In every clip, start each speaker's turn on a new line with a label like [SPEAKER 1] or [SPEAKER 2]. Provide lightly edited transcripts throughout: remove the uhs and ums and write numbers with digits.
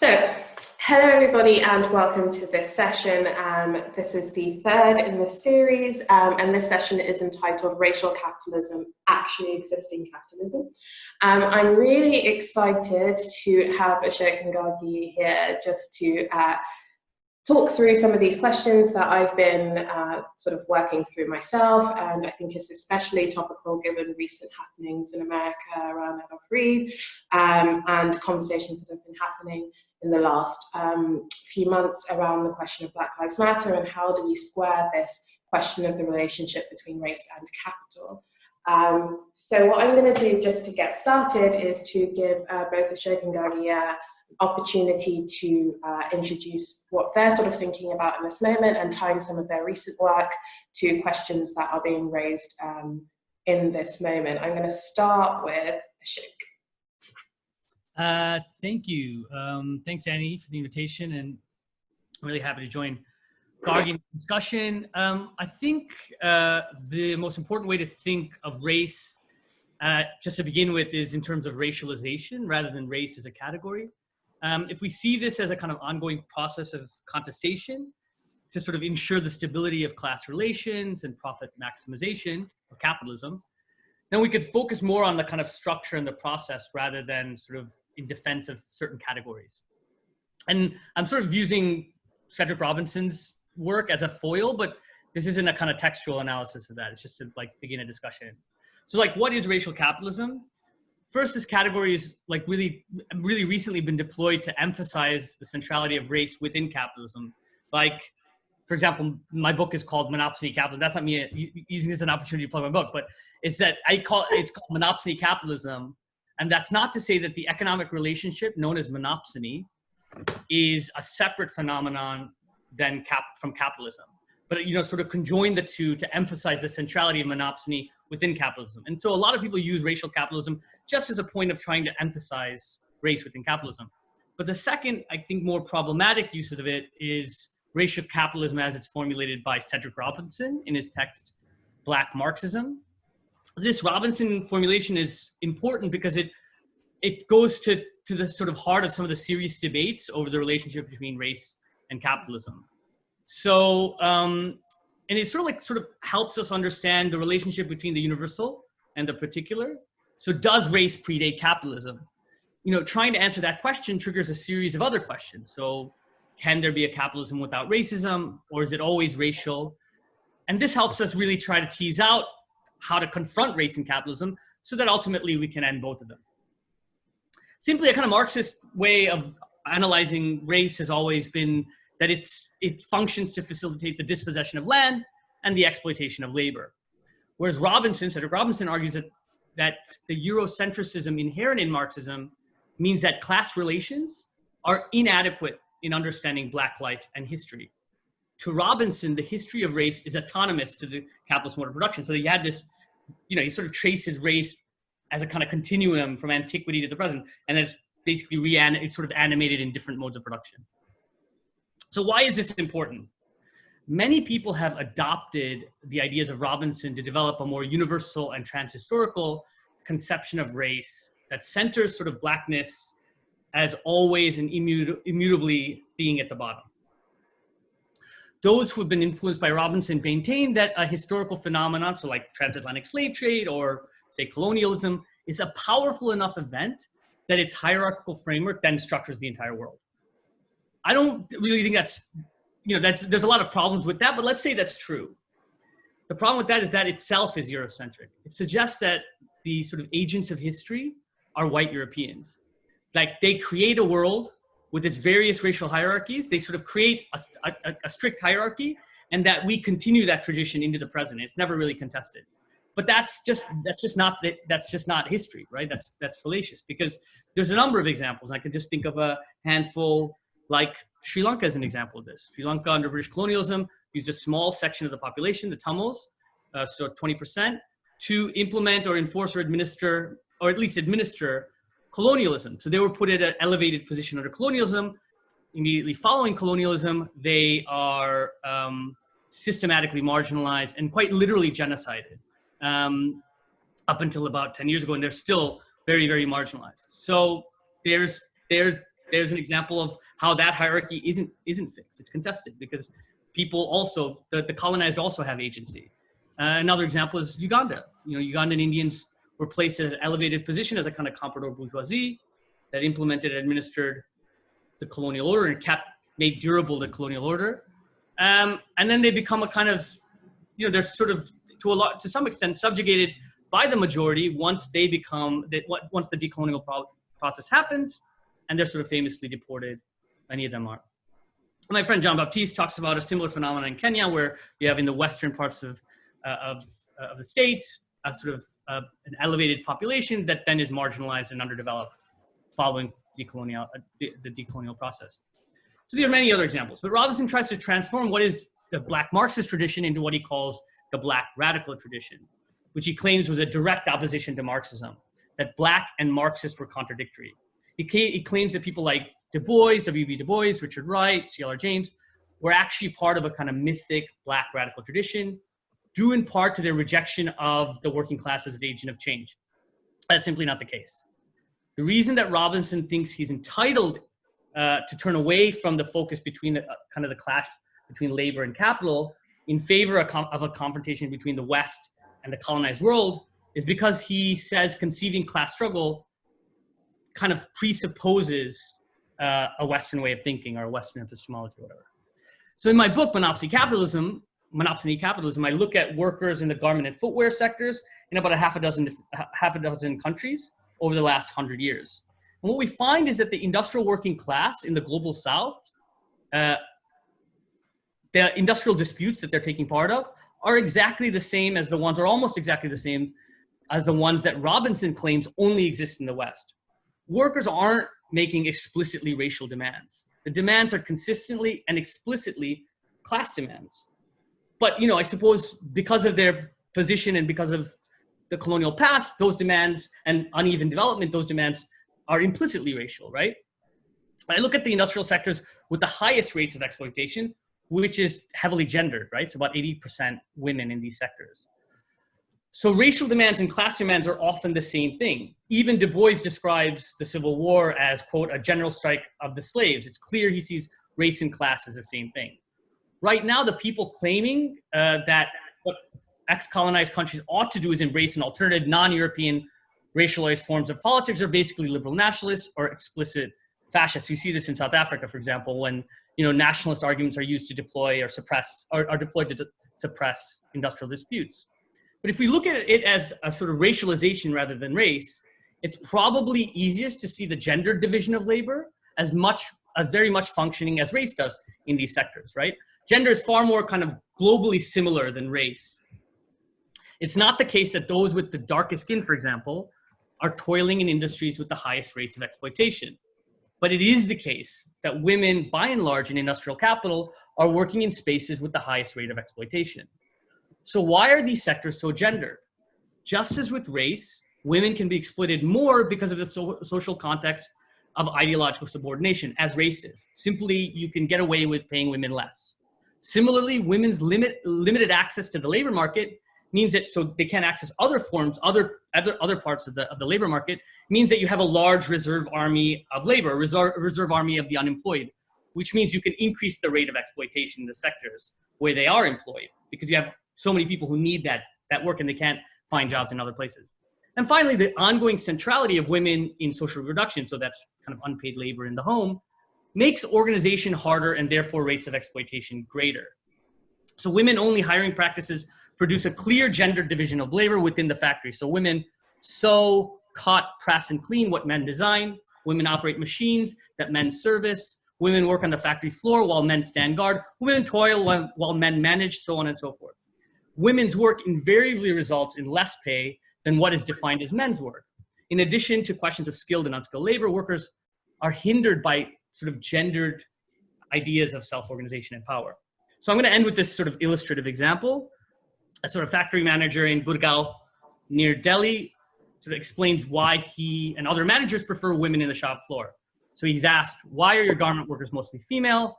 [SPEAKER 1] So, hello everybody and welcome to this session. This is the third in the series and this session is entitled Racial Capitalism, Actually Existing Capitalism. I'm really excited to have Ashok and Gargi here just to talk through some of these questions that I've been sort of working through myself, and I think it's especially topical given recent happenings in America around Reed and conversations that have been happening in the last few months around the question of Black Lives Matter and how do we square this question of the relationship between race and capital. So what I'm going to do just to get started is to give both Ashok and Gargi opportunity to introduce what they're sort of thinking about in this moment and tying some of their recent work to questions that are being raised in this moment. I'm going to start with Ashok.
[SPEAKER 2] Thank you. Thanks, Annie, for the invitation, and I'm really happy to join Gargi in the discussion. I think the most important way to think of race, just to begin with, is in terms of racialization rather than race as a category. If we see this as a kind of ongoing process of contestation to sort of ensure the stability of class relations and profit maximization of capitalism, then we could focus more on the kind of structure and the process rather than sort of in defense of certain categories. And I'm sort of using Cedric Robinson's work as a foil, but this isn't a kind of textual analysis of that. It's just to like begin a discussion. So like, what is racial capitalism? First, this category is like really recently been deployed to emphasize the centrality of race within capitalism. Like, for example, my book is called Monopsony Capitalism. That's not me using this as an opportunity to plug my book, but it's that it's called Monopsony Capitalism. And that's not to say that the economic relationship known as monopsony is a separate phenomenon than from capitalism. But, you know, sort of conjoin the two to emphasize the centrality of monopsony within capitalism. And so a lot of people use racial capitalism just as a point of trying to emphasize race within capitalism. But the second, I think, more problematic use of it is racial capitalism as it's formulated by Cedric Robinson in his text, Black Marxism. This Robinson formulation is important because it goes to the sort of heart of some of the serious debates over the relationship between race and capitalism. So, and it sort of helps us understand the relationship between the universal and the particular. So does race predate capitalism? You know, trying to answer that question triggers a series of other questions. So can there be a capitalism without racism, or is it always racial? And this helps us really try to tease out how to confront race and capitalism so that ultimately we can end both of them. Simply a kind of Marxist way of analyzing race has always been that it functions to facilitate the dispossession of land and the exploitation of labor. Whereas Cedric Robinson argues that the Eurocentrism inherent in Marxism means that class relations are inadequate in understanding Black life and history. To Robinson, the history of race is autonomous to the capitalist mode of production. So he had this, you know, he sort of traces race as a kind of continuum from antiquity to the present, and it's basically it's sort of animated in different modes of production. So why is this important? Many people have adopted the ideas of Robinson to develop a more universal and transhistorical conception of race that centers sort of Blackness as always and immutably being at the bottom. Those who have been influenced by Robinson maintain that a historical phenomenon, so like transatlantic slave trade or say colonialism, is a powerful enough event that its hierarchical framework then structures the entire world. I don't really think that's, you know, there's a lot of problems with that, but let's say that's true. The problem with that is that itself is Eurocentric. It suggests that the sort of agents of history are white Europeans. Like they create a world with its various racial hierarchies. They sort of create a strict hierarchy, and that we continue that tradition into the present. It's never really contested. But that's just not history, right? That's fallacious, because there's a number of examples. I could just think of a handful, like Sri Lanka as an example of this. Sri Lanka under British colonialism used a small section of the population, the Tamils, so 20%, to implement or enforce or administer, or at least administer, colonialism. So they were put at an elevated position under colonialism. Immediately following colonialism, they are systematically marginalized and quite literally genocided up until about 10 years ago, and they're still very, very marginalized. So there's there's an example of how that hierarchy isn't fixed. It's contested because people also, the colonized also have agency. Another example is Uganda. Ugandan Indians were placed at an elevated position as a kind of comprador bourgeoisie that implemented and administered the colonial order and made durable the colonial order. And then they become a kind of, they're sort of, to some extent, subjugated by the majority once the decolonial process happens, and they're sort of famously deported. Many of them are. My friend John Baptiste talks about a similar phenomenon in Kenya, where you have in the western parts of the state a sort of an elevated population that then is marginalized and underdeveloped following the decolonial process. So there are many other examples, but Robinson tries to transform what is the Black Marxist tradition into what he calls the Black radical tradition, which he claims was a direct opposition to Marxism, that Black and Marxists were contradictory. He claims that people like Du Bois, W.B. Du Bois, Richard Wright, C.L.R. James, were actually part of a kind of mythic Black radical tradition, due in part to their rejection of the working class as an agent of change. That's simply not the case. The reason that Robinson thinks he's entitled to turn away from the focus between the kind of the clash between labor and capital in favor of a confrontation between the West and the colonized world is because he says conceiving class struggle kind of presupposes a Western way of thinking or a Western epistemology or whatever. So in my book, Monopsony Capitalism, I look at workers in the garment and footwear sectors in about half a dozen countries over the last 100 years. And what we find is that the industrial working class in the global South, the industrial disputes that they're taking part of are exactly the same as the ones, or almost exactly the same as the ones that Robinson claims only exist in the West. Workers aren't making explicitly racial demands. The demands are consistently and explicitly class demands. But, I suppose because of their position and because of the colonial past, those demands and uneven development, those demands are implicitly racial, right? I look at the industrial sectors with the highest rates of exploitation, which is heavily gendered, right? It's about 80% women in these sectors. So racial demands and class demands are often the same thing. Even Du Bois describes the Civil War as, quote, a general strike of the slaves. It's clear he sees race and class as the same thing. Right now, the people claiming that what ex-colonized countries ought to do is embrace an alternative non-European racialized forms of politics are basically liberal nationalists or explicit fascists. You see this in South Africa, for example, when nationalist arguments are used to deploy or suppress, or are deployed to suppress industrial disputes. But if we look at it as a sort of racialization rather than race, it's probably easiest to see the gendered division of labor as very much functioning as race does in these sectors, right? Gender is far more kind of globally similar than race. It's not the case that those with the darkest skin, for example, are toiling in industries with the highest rates of exploitation. But it is the case that women, by and large, in industrial capital are working in spaces with the highest rate of exploitation. So why are these sectors so gendered? Just as with race, women can be exploited more because of the social context of ideological subordination as race is. Simply, you can get away with paying women less. Similarly, women's limited access to the labor market means that, so they can't access other forms, other parts of the labor market, means that you have a large reserve army of labor, reserve army of the unemployed, which means you can increase the rate of exploitation in the sectors where they are employed, because you have so many people who need that work and they can't find jobs in other places. And finally, the ongoing centrality of women in social reproduction, so that's kind of unpaid labor in the home, makes organization harder and therefore rates of exploitation greater. So women-only hiring practices produce a clear gender division of labor within the factory. So women sew, cut, press, and clean what men design. Women operate machines that men service. Women work on the factory floor while men stand guard. Women toil while men manage, so on and so forth. Women's work invariably results in less pay than what is defined as men's work. In addition to questions of skilled and unskilled labor, workers are hindered by sort of gendered ideas of self-organization and power. So I'm going to end with this sort of illustrative example. A sort of factory manager in Gurgaon near Delhi sort of explains why he and other managers prefer women in the shop floor. So he's asked, why are your garment workers mostly female?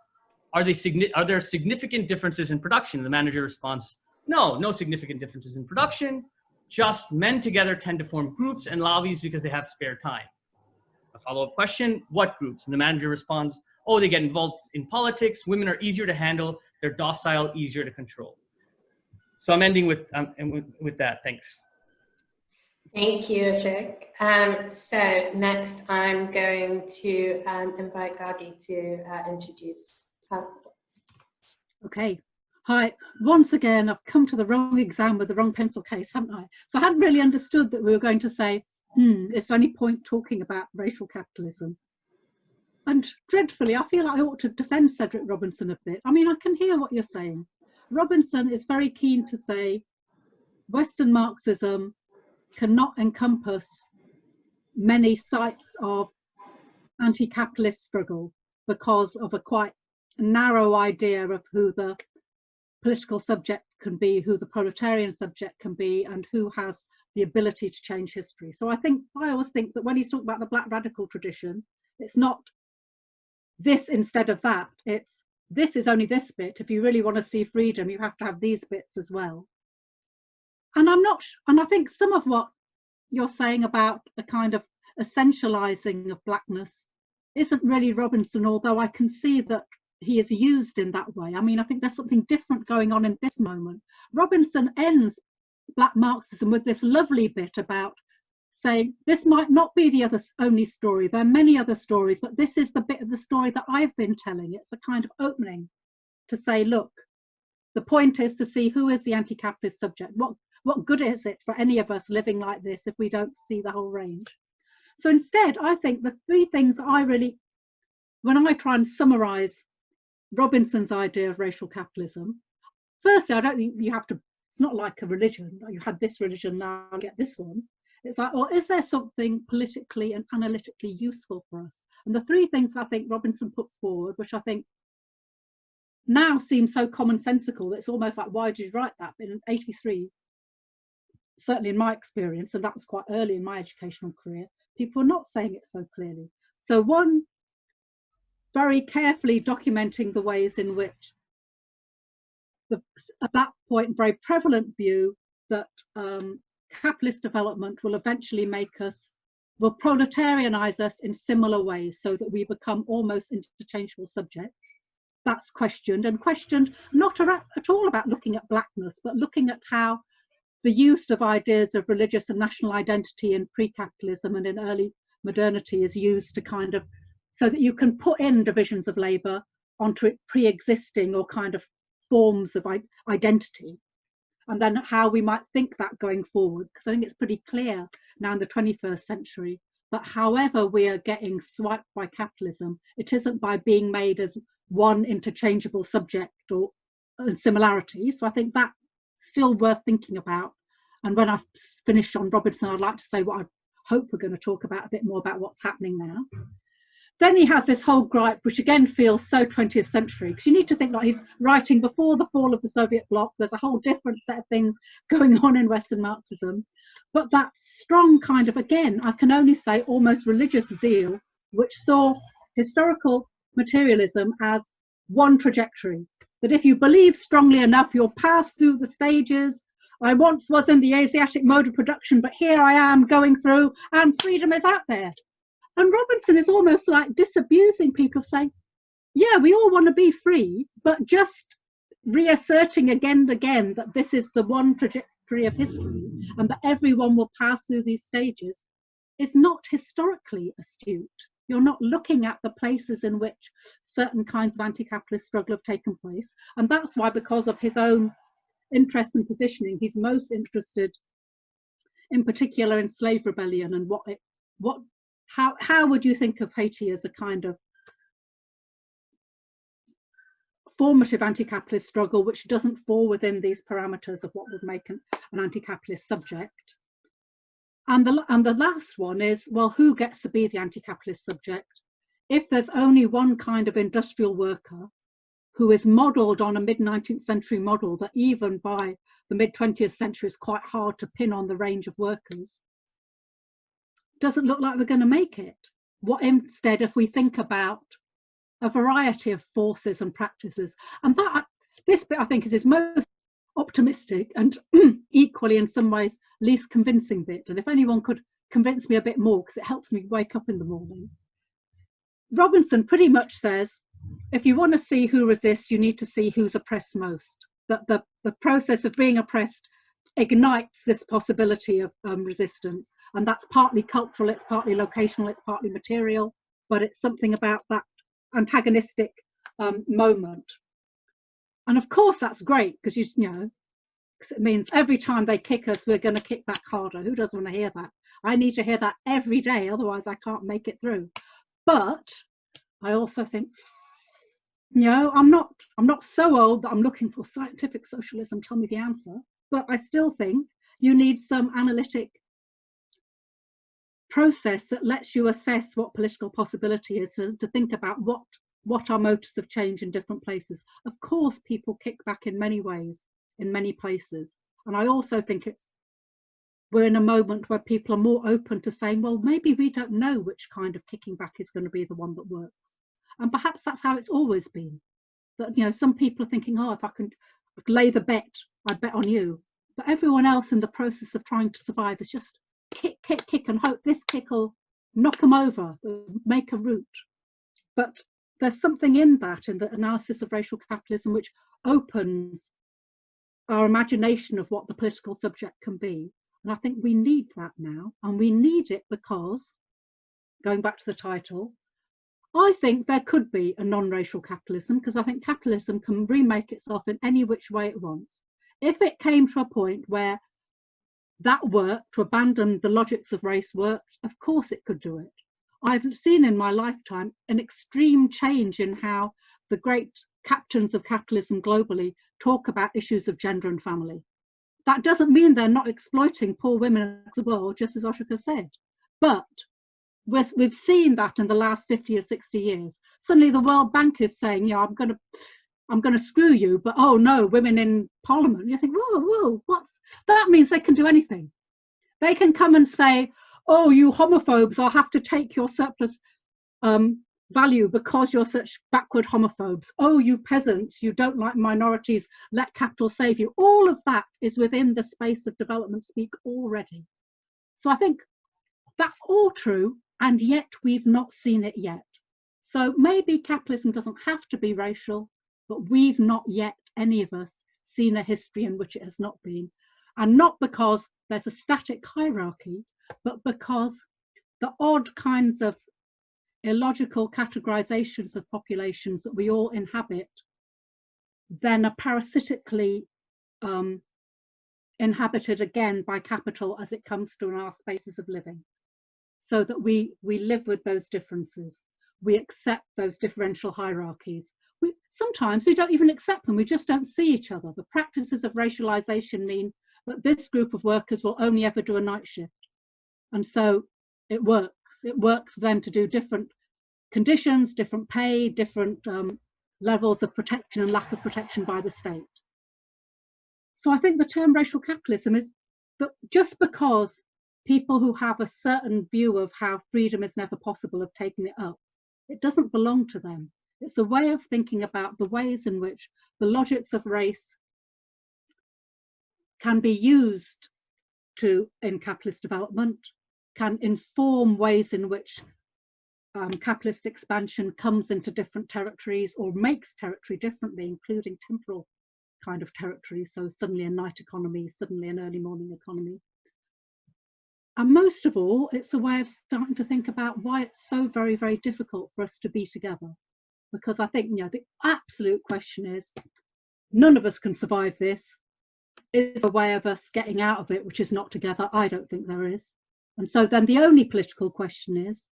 [SPEAKER 2] Are there significant differences in production? The manager responds, no significant differences in production. Just men together tend to form groups and lobbies because they have spare time. A follow-up question, what groups? And the manager responds, oh, they get involved in politics. Women are easier to handle. They're docile, easier to control. So I'm ending with that. Thanks.
[SPEAKER 1] Thank you, Ashok. So next I'm going to invite Gargi to introduce her.
[SPEAKER 3] Okay. Hi. Once again, I've come to the wrong exam with the wrong pencil case, haven't I? So I hadn't really understood that we were going to say, is there any point talking about racial capitalism? And dreadfully, I feel I ought to defend Cedric Robinson a bit. I mean, I can hear what you're saying. Robinson is very keen to say Western Marxism cannot encompass many sites of anti-capitalist struggle because of a quite narrow idea of who the political subject can be, who the proletarian subject can be, and who has the ability to change history. So I always think that when he's talking about the black radical tradition, it's not this instead of that. It's this is only this bit. If you really want to see freedom, you have to have these bits as well. And I think some of what you're saying about a kind of essentializing of blackness isn't really Robinson, although I can see that he is used in that way. I mean, I think there's something different going on in this moment. Robinson ends Black Marxism with this lovely bit about saying, this might not be the only story. There are many other stories, but this is the bit of the story that I've been telling. It's a kind of opening to say, look, the point is to see who is the anti-capitalist subject. What good is it for any of us living like this if we don't see the whole range? So instead, I think the three things I really, when I try and summarize Robinson's idea of racial capitalism, firstly, I don't think you have to, it's not like a religion. You had this religion, now you get this one. It's like, well, is there something politically and analytically useful for us? And the three things I think Robinson puts forward, which I think now seem so commonsensical that it's almost like, why did you write that? But in 83, certainly in my experience, and that was quite early in my educational career, people are not saying it so clearly. So one, very carefully documenting the ways in which at that point, very prevalent view that capitalist development will eventually will proletarianize us in similar ways so that we become almost interchangeable subjects. That's questioned, and questioned not at all about looking at blackness, but looking at how the use of ideas of religious and national identity in pre-capitalism and in early modernity is used to kind of, so that you can put in divisions of labour onto pre-existing or kind of forms of identity, and then how we might think that going forward, because I think it's pretty clear now in the 21st century that however we are getting swiped by capitalism, it isn't by being made as one interchangeable subject or similarity. So I think that's still worth thinking about. And when I finish on Robinson, I'd like to say what I hope we're going to talk about a bit more about what's happening now. Then he has this whole gripe, which again feels so 20th century, because you need to think like he's writing before the fall of the Soviet bloc. There's a whole different set of things going on in Western Marxism. But that strong kind of, again, I can only say almost religious zeal, which saw historical materialism as one trajectory, that if you believe strongly enough, you'll pass through the stages. I once was in the Asiatic mode of production, but here I am going through, and freedom is out there. And Robinson is almost like disabusing people, saying, yeah, we all want to be free, but just reasserting again and again that this is the one trajectory of history and that everyone will pass through these stages is not historically astute. You're not looking at the places in which certain kinds of anti-capitalist struggle have taken place. And that's why, because of his own interest and positioning, he's most interested in particular in slave rebellion and how would you think of Haiti as a kind of formative anti-capitalist struggle which doesn't fall within these parameters of what would make an anti-capitalist subject? And the last one is, well, who gets to be the anti-capitalist subject if there's only one kind of industrial worker who is modelled on a mid-19th century model that even by the mid-20th century is quite hard to pin on the range of workers? Doesn't look like we're going to make it. What instead if we think about a variety of forces and practices? And this bit I think is his most optimistic and equally in some ways least convincing bit. And if anyone could convince me a bit more because it helps me wake up in the morning. Robinson pretty much says, if you want to see who resists, you need to see who's oppressed most. That the process of being oppressed ignites this possibility of resistance. And that's partly cultural, it's partly locational, it's partly material, but it's something about that antagonistic moment. And of course, that's great because you know, because it means every time they kick us, we're going to kick back harder. Who doesn't want to hear that? I need to hear that every day, otherwise I can't make it through. But I also think, you know, I'm not so old that I'm looking for scientific socialism, tell me the answer. But I still think you need some analytic process that lets you assess what political possibility is, to think about what are motives of change in different places. Of course, people kick back in many ways, in many places. And I also think we're in a moment where people are more open to saying, well, maybe we don't know which kind of kicking back is going to be the one that works. And perhaps that's how it's always been. That, you know, some people are thinking, oh, if I can lay the bet, I bet on you. But everyone else in the process of trying to survive is just kick, kick, kick, and hope this kick will knock them over, make a route. But there's something in that, in the analysis of racial capitalism, which opens our imagination of what the political subject can be. And I think we need that now. And we need it because, going back to the title, I think there could be a non-racial capitalism, because I think capitalism can remake itself in any which way it wants. If it came to a point where that work, to abandon the logics of race worked, of course it could do it. I've seen in my lifetime an extreme change in how the great captains of capitalism globally talk about issues of gender and family. That doesn't mean they're not exploiting poor women in the world, just as Ashok has said. But we've seen that in the last 50 or 60 years. Suddenly the World Bank is saying, yeah, I'm going to screw you, but oh no, women in Parliament. You think, whoa, that means they can do anything. They can come and say, oh, you homophobes, I'll have to take your surplus value because you're such backward homophobes. Oh, you peasants, you don't like minorities, let capital save you. All of that is within the space of development speak already. So I think that's all true, and yet we've not seen it yet. So maybe capitalism doesn't have to be racial, but we've not yet, any of us, seen a history in which it has not been. And not because there's a static hierarchy, but because the odd kinds of illogical categorizations of populations that we all inhabit then are parasitically inhabited again by capital as it comes to our spaces of living. So that we live with those differences. We accept those differential hierarchies. Sometimes we don't even accept them, we just don't see each other. The practices of racialization mean that this group of workers will only ever do a night shift. And so it works. It works for them to do different conditions, different pay, different levels of protection and lack of protection by the state. So I think the term racial capitalism is that just because people who have a certain view of how freedom is never possible have taken it up, it doesn't belong to them. It's a way of thinking about the ways in which the logics of race can be used in capitalist development, can inform ways in which capitalist expansion comes into different territories or makes territory differently, including temporal kind of territory. So suddenly a night economy, suddenly an early morning economy. And most of all, it's a way of starting to think about why it's so very, very difficult for us to be together. Because I think, you know, the absolute question is, none of us can survive this. Is a way of us getting out of it, which is not together? I don't think there is. And so then the only political question is,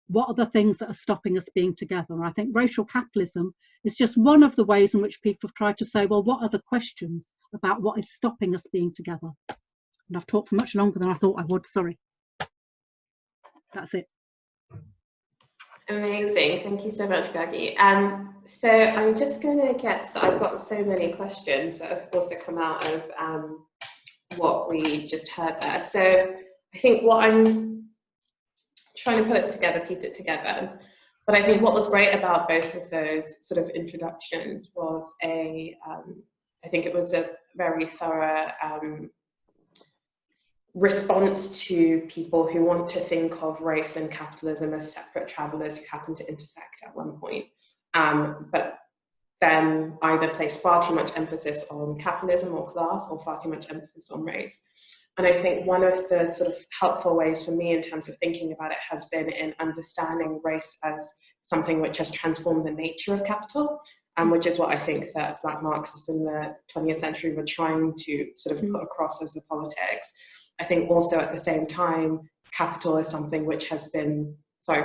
[SPEAKER 3] what are the things that are stopping us being together? And I think racial capitalism is just one of the ways in which people have tried to say, well, what are the questions about what is stopping us being together? And I've talked for much longer than I thought I would, sorry. That's it.
[SPEAKER 1] Amazing, thank you so much, Gargi. So I'm just going to so I've got so many questions that of course have come out of what we just heard there. So I think what I'm trying to put it together, piece it together, but I think what was great about both of those sort of introductions was I think it was a very thorough response to people who want to think of race and capitalism as separate travelers who happen to intersect at one point, but then either place far too much emphasis on capitalism or class, or far too much emphasis on race. And I think one of the sort of helpful ways for me in terms of thinking about it has been in understanding race as something which has transformed the nature of capital, which is what I think that Black Marxists in the 20th century were trying to sort of put across as the politics. I think also at the same time, capital is something which has been,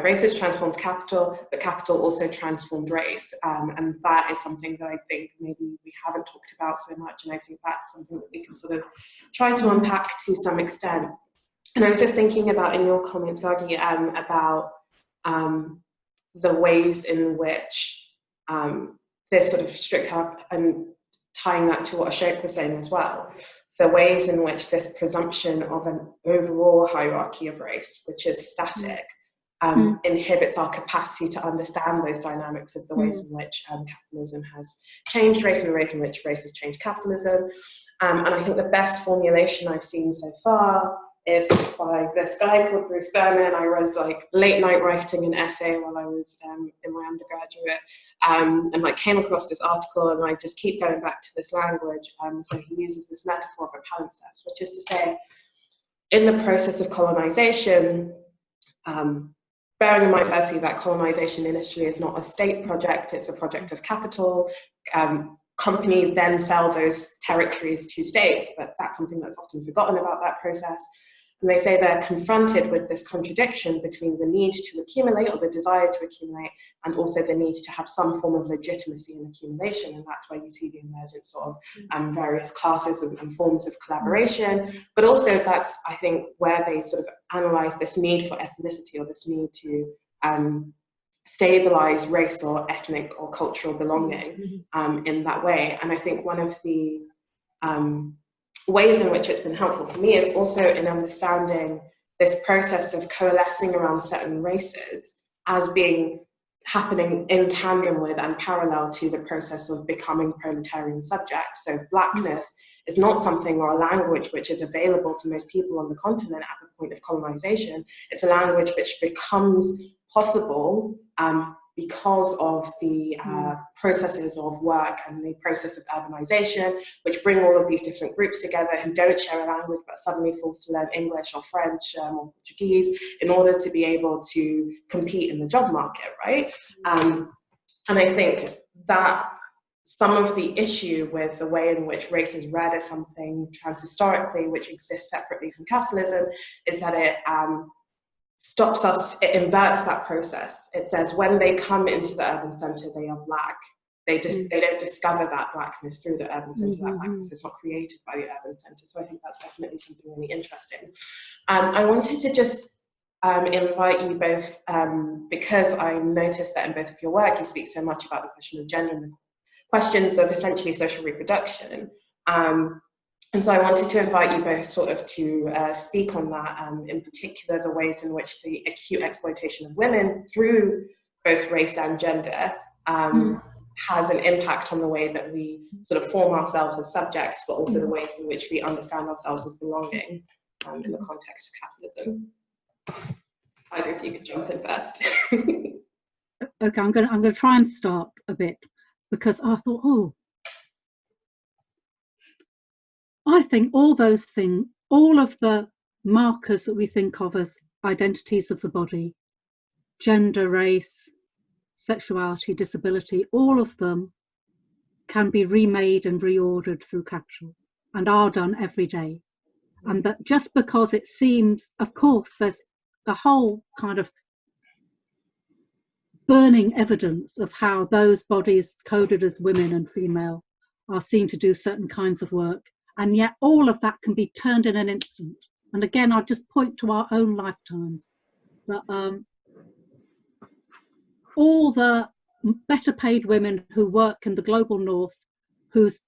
[SPEAKER 1] race has transformed capital, but capital also transformed race. And that is something that I think maybe we haven't talked about so much. And I think that's something that we can sort of try to unpack to some extent. And I was just thinking about in your comments, Gargi, about the ways in which this sort of strict up, and tying that to what Ashok was saying as well, the ways in which this presumption of an overall hierarchy of race, which is static, inhibits our capacity to understand those dynamics of the ways in which capitalism has changed race and the ways in which race has changed capitalism. And I think the best formulation I've seen so far is by this guy called Bruce Berman. I was like late night writing an essay while I was in my undergraduate, and like came across this article, and I just keep going back to this language. So he uses this metaphor of a palimpsest, which is to say, in the process of colonization, bearing in mind firstly that colonization initially is not a state project, it's a project of capital. Companies then sell those territories to states, but that's something that's often forgotten about that process. And they say they're confronted with this contradiction between the need to accumulate, or the desire to accumulate, and also the need to have some form of legitimacy in accumulation. And that's where you see the emergence of various classes and forms of collaboration. But also that's, I think, where they sort of analyze this need for ethnicity, or this need to stabilize race or ethnic or cultural belonging in that way. And I think one of the ways in which it's been helpful for me is also in understanding this process of coalescing around certain races as being happening in tandem with and parallel to the process of becoming proletarian subjects. So Blackness is not something or a language which is available to most people on the continent at the point of colonization. It's a language which becomes possible because of the processes of work and the process of urbanization, which bring all of these different groups together who don't share a language but suddenly forced to learn English or French or Portuguese in order to be able to compete in the job market, right? And I think that some of the issue with the way in which race is read as something transhistorically, which exists separately from capitalism, is that it stops us, it inverts that process. It says when they come into the urban centre, they are Black. They don't discover that Blackness through the urban centre. That Blackness is not created by the urban centre. So I think that's definitely something really interesting. I wanted to just invite you both, because I noticed that in both of your work, you speak so much about the question of gender and the questions of essentially social reproduction. And so I wanted to invite you both sort of to speak on that, in particular the ways in which the acute exploitation of women through both race and gender has an impact on the way that we sort of form ourselves as subjects, but also the ways in which we understand ourselves as belonging in the context of capitalism. Either of you could jump in first.
[SPEAKER 3] Okay, I'm going to try and start a bit, because I thought, I think all those things, all of the markers that we think of as identities of the body, gender, race, sexuality, disability, all of them can be remade and reordered through capital, and are done every day. And that just because it seems, of course, there's the whole kind of burning evidence of how those bodies coded as women and female are seen to do certain kinds of work. And yet all of that can be turned in an instant. And again, I'll just point to our own lifetimes. But all the better paid women who work in the global north, whose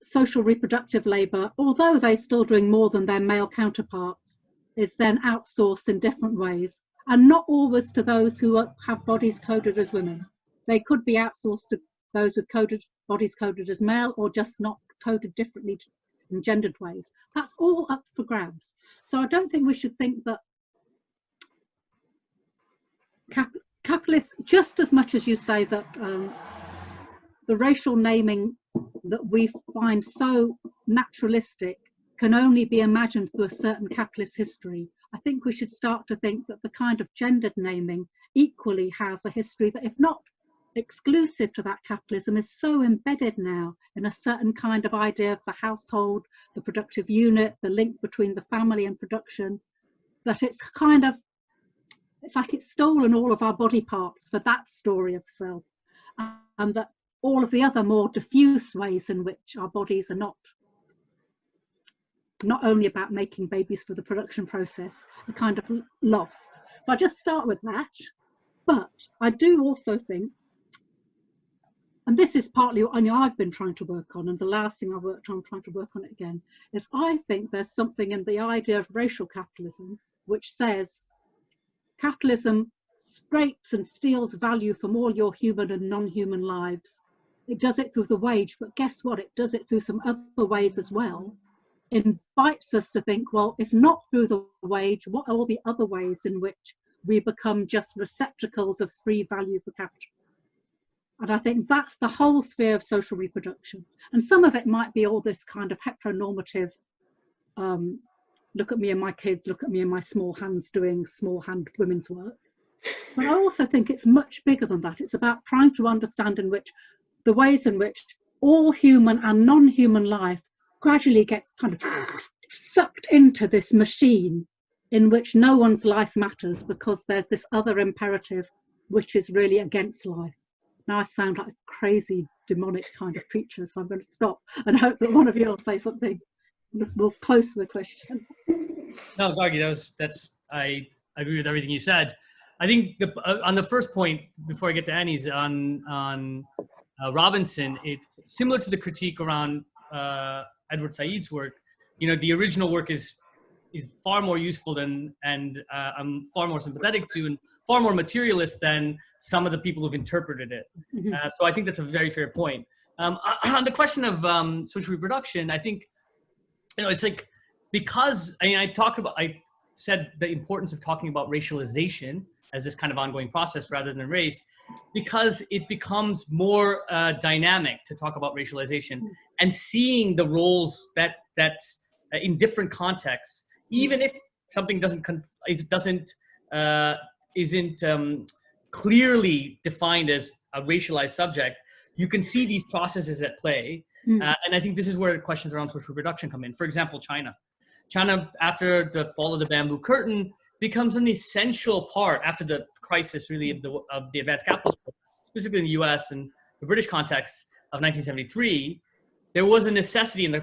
[SPEAKER 3] social reproductive labour, although they're still doing more than their male counterparts, is then outsourced in different ways. And not always to those who have bodies coded as women. They could be outsourced to those with bodies coded as male, or just not coded differently in gendered ways. That's all up for grabs. So I don't think we should think that capitalists, just as much as you say that the racial naming that we find so naturalistic can only be imagined through a certain capitalist history, I think we should start to think that the kind of gendered naming equally has a history that, if not exclusive to that capitalism, is so embedded now in a certain kind of idea of the household, the productive unit, the link between the family and production, that it's kind of, it's like it's stolen all of our body parts for that story of self, and that all of the other more diffuse ways in which our bodies are not only about making babies for the production process are kind of lost. So I just start with that. But I do also think, and this is partly what I've been trying to work on, and the last thing I worked on, I'm trying to work on it again, is I think there's something in the idea of racial capitalism which says capitalism scrapes and steals value from all your human and non-human lives. It does it through the wage, but guess what? It does it through some other ways as well. It invites us to think, well, if not through the wage, what are all the other ways in which we become just receptacles of free value for capital? And I think that's the whole sphere of social reproduction. And some of it might be all this kind of heteronormative, look at me and my kids, look at me and my small hands doing small hand women's work. But I also think it's much bigger than that. It's about trying to understand in which the ways in which all human and non-human life gradually gets kind of sucked into this machine in which no one's life matters because there's this other imperative which is really against life. Now I sound like a crazy demonic kind of creature, so I'm going to stop and hope that one of you will say something more close to the question.
[SPEAKER 2] No, Gargi, I agree with everything you said. I think on the first point, before I get to Annie's, on Robinson, it's similar to the critique around Edward Said's work. You know, the original work is far more useful and I'm far more sympathetic to and far more materialist than some of the people who've interpreted it. So I think that's a very fair point. On the question of social reproduction, I think, you know, it's like, because I said the importance of talking about racialization as this kind of ongoing process rather than race, because it becomes more dynamic to talk about racialization and seeing the roles that in different contexts, even if something isn't clearly defined as a racialized subject, you can see these processes at play. And I think this is where questions around social reproduction come in. For example, China, after the fall of the bamboo curtain, becomes an essential part, after the crisis really of the advanced capitalist, specifically in the US and the British context of 1973, there was a necessity in the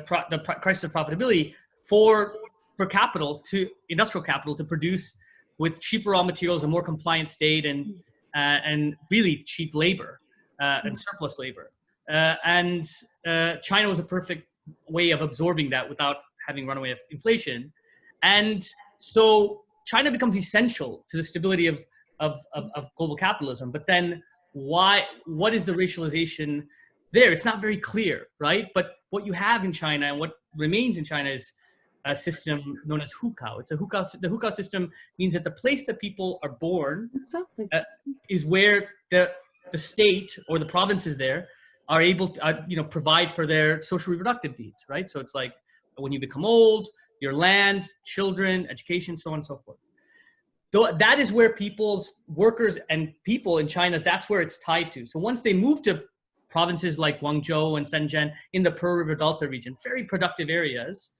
[SPEAKER 2] crisis of profitability for capital, to industrial capital, to produce with cheaper raw materials, a more compliant state, and really cheap labor and surplus labor. And China was a perfect way of absorbing that without having runaway of inflation. And so China becomes essential to the stability of global capitalism. But then what is the racialization there? It's not very clear, right? But what you have in China and what remains in China is a system known as hukao. The hukao system means that the place that people are born is where the state or the provinces there are able to provide for their social reproductive needs, right? So it's like when you become old, your land, children, education, so on and so forth. That is where workers and people in China, that's where it's tied to. So once they move to provinces like Guangzhou and Shenzhen in the Pearl River Delta region, very productive areas,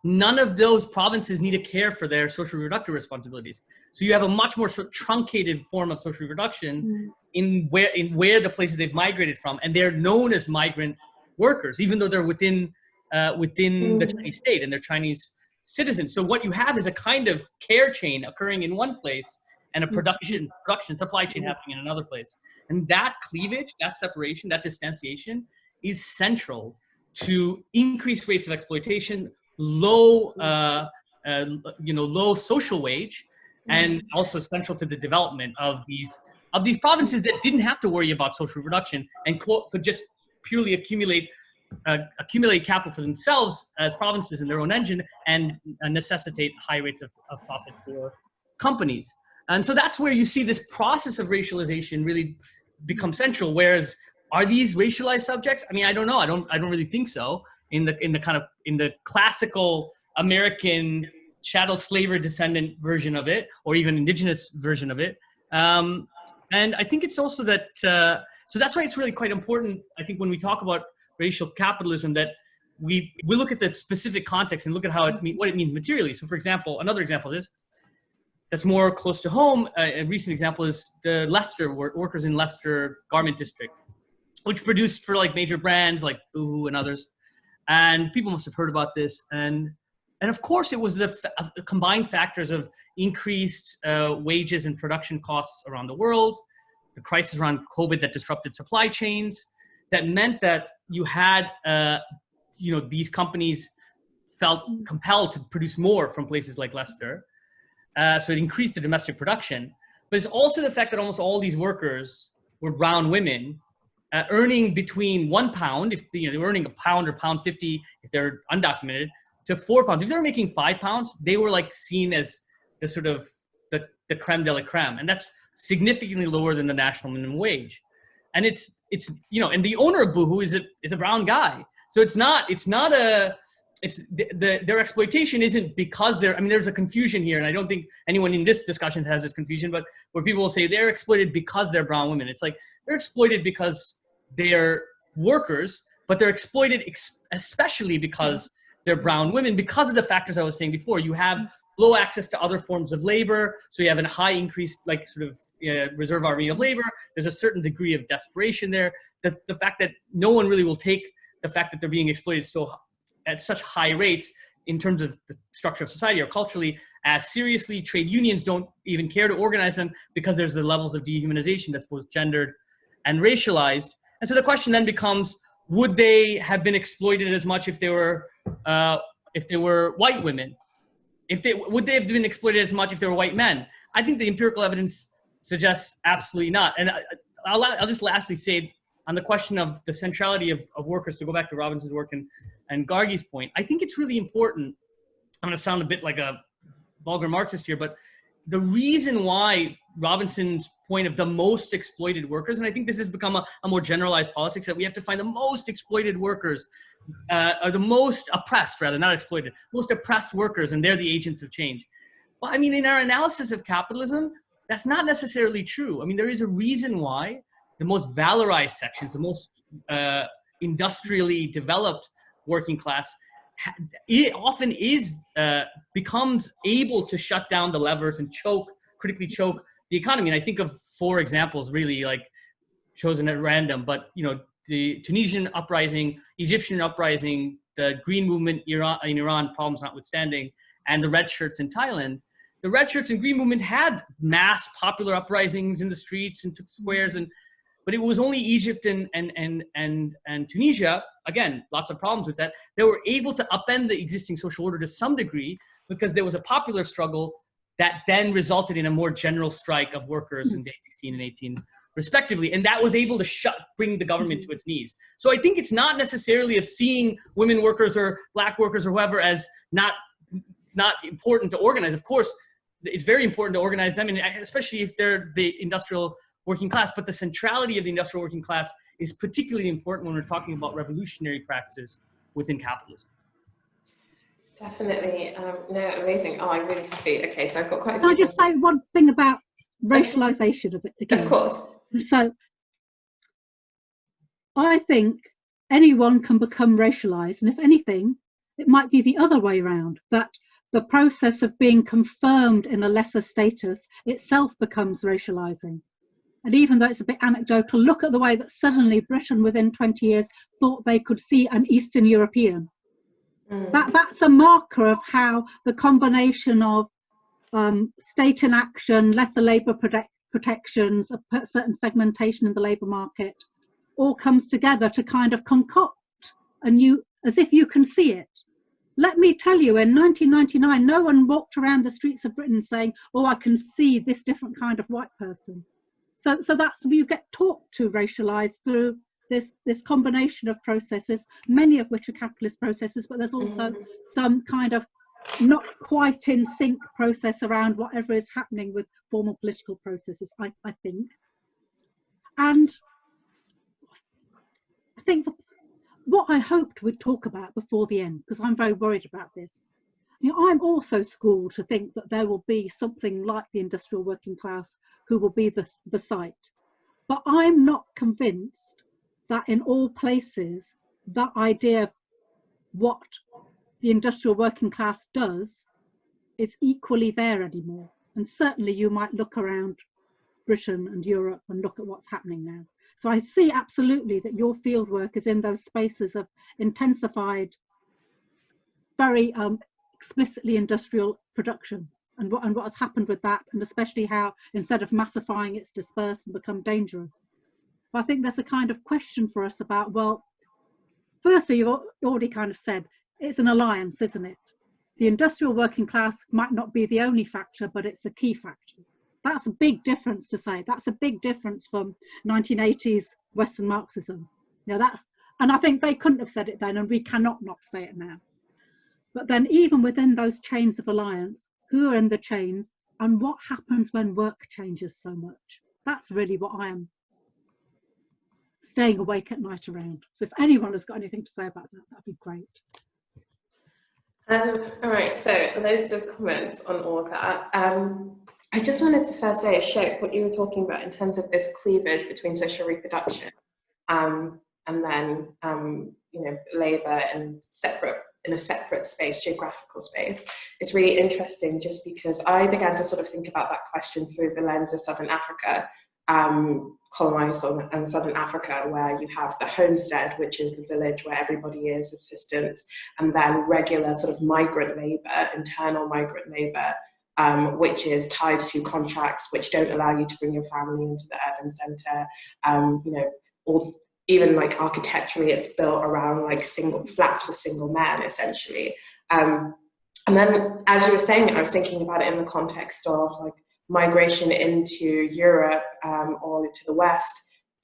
[SPEAKER 2] none of those provinces need to care for their social reproductive responsibilities. So you have a much more sort of truncated form of social reproduction in where the places they've migrated from, and they're known as migrant workers, even though they're within the Chinese state and they're Chinese citizens. So what you have is a kind of care chain occurring in one place and a production supply chain happening in another place. And that cleavage, that separation, that distanciation is central to increased rates of exploitation, low social wage, and also central to the development of these provinces that didn't have to worry about social reproduction and could just purely accumulate accumulate capital for themselves as provinces in their own engine and necessitate high rates of profit for companies. And so that's where you see this process of racialization really become central. Whereas, are these racialized subjects? I mean, I don't know. I don't really think so. In the classical American chattel slavery descendant version of it, or even indigenous version of it. And I think it's also that, so that's why it's really quite important, I think, when we talk about racial capitalism, that we look at the specific context and look at how what it means materially. So for example, another example of this, that's more close to home, a recent example is the Leicester, workers in Leicester garment district, which produced for like major brands like Boohoo and others. And people must have heard about this. And of course, it was the combined factors of increased wages and production costs around the world, the crisis around COVID that disrupted supply chains, that meant that you had, these companies felt compelled to produce more from places like Leicester. So it increased the domestic production. But it's also the fact that almost all these workers were brown women, earning between £1, if they were earning £1 or £1.50 if they're undocumented, to £4. If they were making £5, they were like seen as the sort of the creme de la creme, and that's significantly lower than the national minimum wage. And it's and the owner of Boohoo is a brown guy, so their exploitation isn't because there's a confusion here, and I don't think anyone in this discussion has this confusion, but where people will say they're exploited because they're brown women. It's like they're exploited because they're workers, but they're exploited especially because they're brown women, because of the factors I was saying before. You have low access to other forms of labor, so you have a high increased reserve army of labor. There's a certain degree of desperation there. The fact that no one really will take the fact that they're being exploited at such high rates in terms of the structure of society or culturally as seriously. Trade unions don't even care to organize them because there's the levels of dehumanization that's both gendered and racialized. And so the question then becomes, would they have been exploited as much if they were white women? Would they have been exploited as much if they were white men? I think the empirical evidence suggests absolutely not. And I'll just lastly say, on the question of the centrality of workers, to go back to Robinson's work and Gargi's point, I think it's really important. I'm going to sound a bit like a vulgar Marxist here, but the reason why Robinson's point of the most exploited workers, and I think this has become a more generalized politics, that we have to find the most exploited workers, or the most oppressed, rather, not exploited, most oppressed workers, and they're the agents of change. Well, I mean, in our analysis of capitalism, that's not necessarily true. I mean, there is a reason why the most valorized sections, the most industrially developed working class, it often becomes able to shut down the levers and critically choke the economy. And I think of 4 examples, really, like chosen at random, but the Tunisian uprising, Egyptian uprising, the Green Movement in Iran, problems notwithstanding, and the red shirts in Thailand. The red shirts and Green Movement had mass popular uprisings in the streets and took squares, but it was only Egypt and Tunisia, again, lots of problems with that, they were able to upend the existing social order to some degree because there was a popular struggle that then resulted in a more general strike of workers in day 16 and 18, respectively. And that was able to bring the government to its knees. So I think it's not necessarily of seeing women workers or black workers or whoever as not important to organize. Of course, it's very important to organize them, and especially if they're the industrial working class. But the centrality of the industrial working class is particularly important when we're talking about revolutionary practices within capitalism.
[SPEAKER 1] Definitely. No, amazing. Oh, I'm really happy. Okay, so I've got quite a
[SPEAKER 3] few. Can I just say one thing about racialization of it again?
[SPEAKER 1] Of course.
[SPEAKER 3] So I think anyone can become racialized, and if anything, it might be the other way around, that the process of being confirmed in a lesser status itself becomes racializing. And even though it's a bit anecdotal, look at the way that suddenly Britain within 20 years thought they could see an Eastern European. That's a marker of how the combination of state inaction, lesser labour protections, a certain segmentation in the labour market, all comes together to kind of concoct as if you can see it. Let me tell you, in 1999, no one walked around the streets of Britain saying, oh, I can see this different kind of white person. So that's, you get taught to racialise through this combination of processes, many of which are capitalist processes, but there's also some kind of not quite in sync process around whatever is happening with formal political processes, I think. And I think what I hoped we'd talk about before the end, because I'm very worried about this, you know, I'm also schooled to think that there will be something like the industrial working class who will be the site. But I'm not convinced that in all places, that idea of what the industrial working class does is equally there anymore. And certainly you might look around Britain and Europe and look at what's happening now. So I see absolutely that your field work is in those spaces of intensified, very explicitly industrial production, and what has happened with that, and especially how instead of massifying, it's dispersed and become dangerous. But I think there's a kind of question for us about, well, firstly, you've already kind of said, it's an alliance, isn't it? The industrial working class might not be the only factor, but it's a key factor. That's a big difference to say. That's a big difference from 1980s Western Marxism. You know, and I think they couldn't have said it then, and we cannot not say it now. But then even within those chains of alliance, who are in the chains, and what happens when work changes so much? That's really what I am staying awake at night around. So if anyone has got anything to say about that, that'd be great.
[SPEAKER 1] All right, so loads of comments on all of that. I just wanted to first say, Ashok, what you were talking about in terms of this cleavage between social reproduction and then, you know, labour and in a separate space, geographical space, is really interesting, just because I began to sort of think about that question through the lens of Southern Africa, colonized in Southern Africa, where you have the homestead, which is the village where everybody is, subsistence, and then regular sort of migrant labour, internal migrant labour, which is tied to contracts which don't allow you to bring your family into the urban centre, you know, or even like architecturally, it's built around like single flats for single men, essentially. And then, as you were saying, I was thinking about it in the context of like migration into Europe or to the West,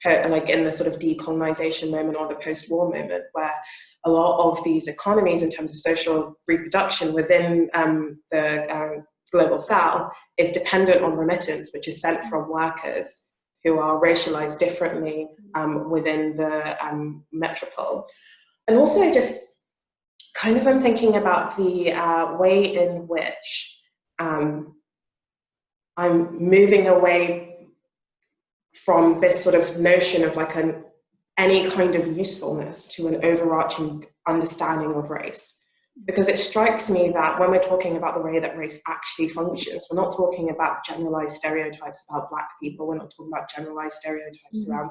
[SPEAKER 1] like in the sort of decolonization moment or the post-war moment, where a lot of these economies in terms of social reproduction within the global South is dependent on remittance, which is sent from workers who are racialized differently within the metropole. And also just kind of I'm thinking about the way in which I'm moving away from this sort of notion of like any kind of usefulness to an overarching understanding of race. Because it strikes me that when we're talking about the way that race actually functions, we're not talking about generalized stereotypes about Black people, we're not talking about generalized stereotypes around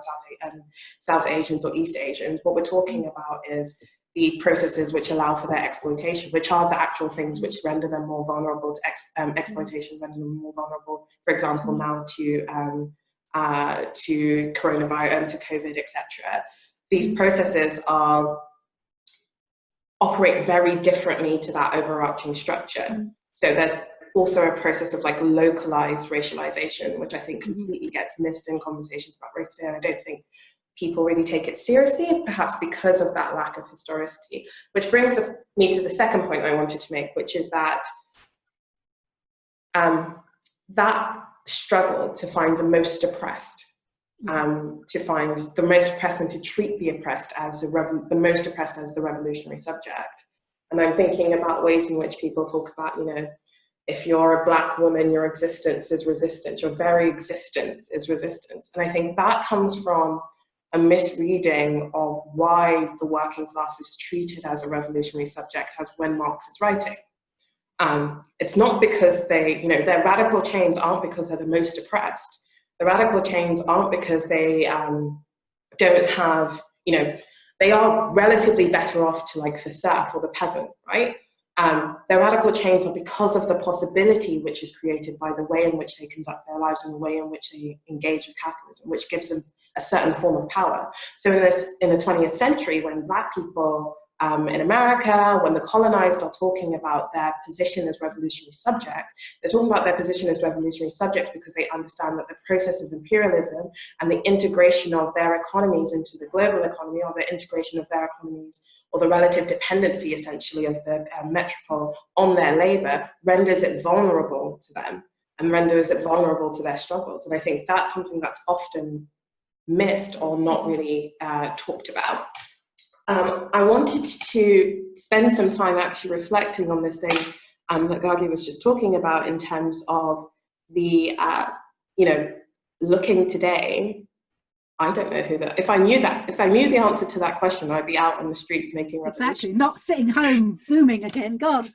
[SPEAKER 1] South Asians or East Asians. What we're talking about is the processes which allow for their exploitation, which are the actual things which render them more vulnerable to exploitation, render them more vulnerable, for example, now to coronavirus and to COVID, etc. These processes operate very differently to that overarching structure. So there's also a process of like localized racialization, which I think completely gets missed in conversations about race today. And I don't think people really take it seriously, perhaps because of that lack of historicity. Which brings me to the second point I wanted to make, which is that that struggle to find the most oppressed, to find the most oppressed and to treat the oppressed as the most oppressed as the revolutionary subject. And I'm thinking about ways in which people talk about, you know, if you're a Black woman, your existence is resistance, your very existence is resistance. And I think that comes from a misreading of why the working class is treated as a revolutionary subject as when Marx is writing. It's not because they, you know, their radical chains aren't because they're the most oppressed. The radical chains aren't because they don't have, you know, they are relatively better off to like the serf or the peasant, right? Their radical chains are because of the possibility which is created by the way in which they conduct their lives and the way in which they engage with capitalism, which gives them a certain form of power. So in the 20th century, when Black people in America, when the colonized are talking about their position as revolutionary subjects, they're talking about their position as revolutionary subjects because they understand that the process of imperialism and the integration of their economies into the global economy, or the integration of their economies, or the relative dependency essentially of the metropole on their labor, renders it vulnerable to them and renders it vulnerable to their struggles. And I think that's something that's often missed or not really talked about. I wanted to spend some time actually reflecting on this thing that Gargi was just talking about in terms of the, looking today. I don't know who that, if I knew the answer to that question, I'd be out on the streets making revolution.
[SPEAKER 3] Exactly, not sitting home Zooming again, God.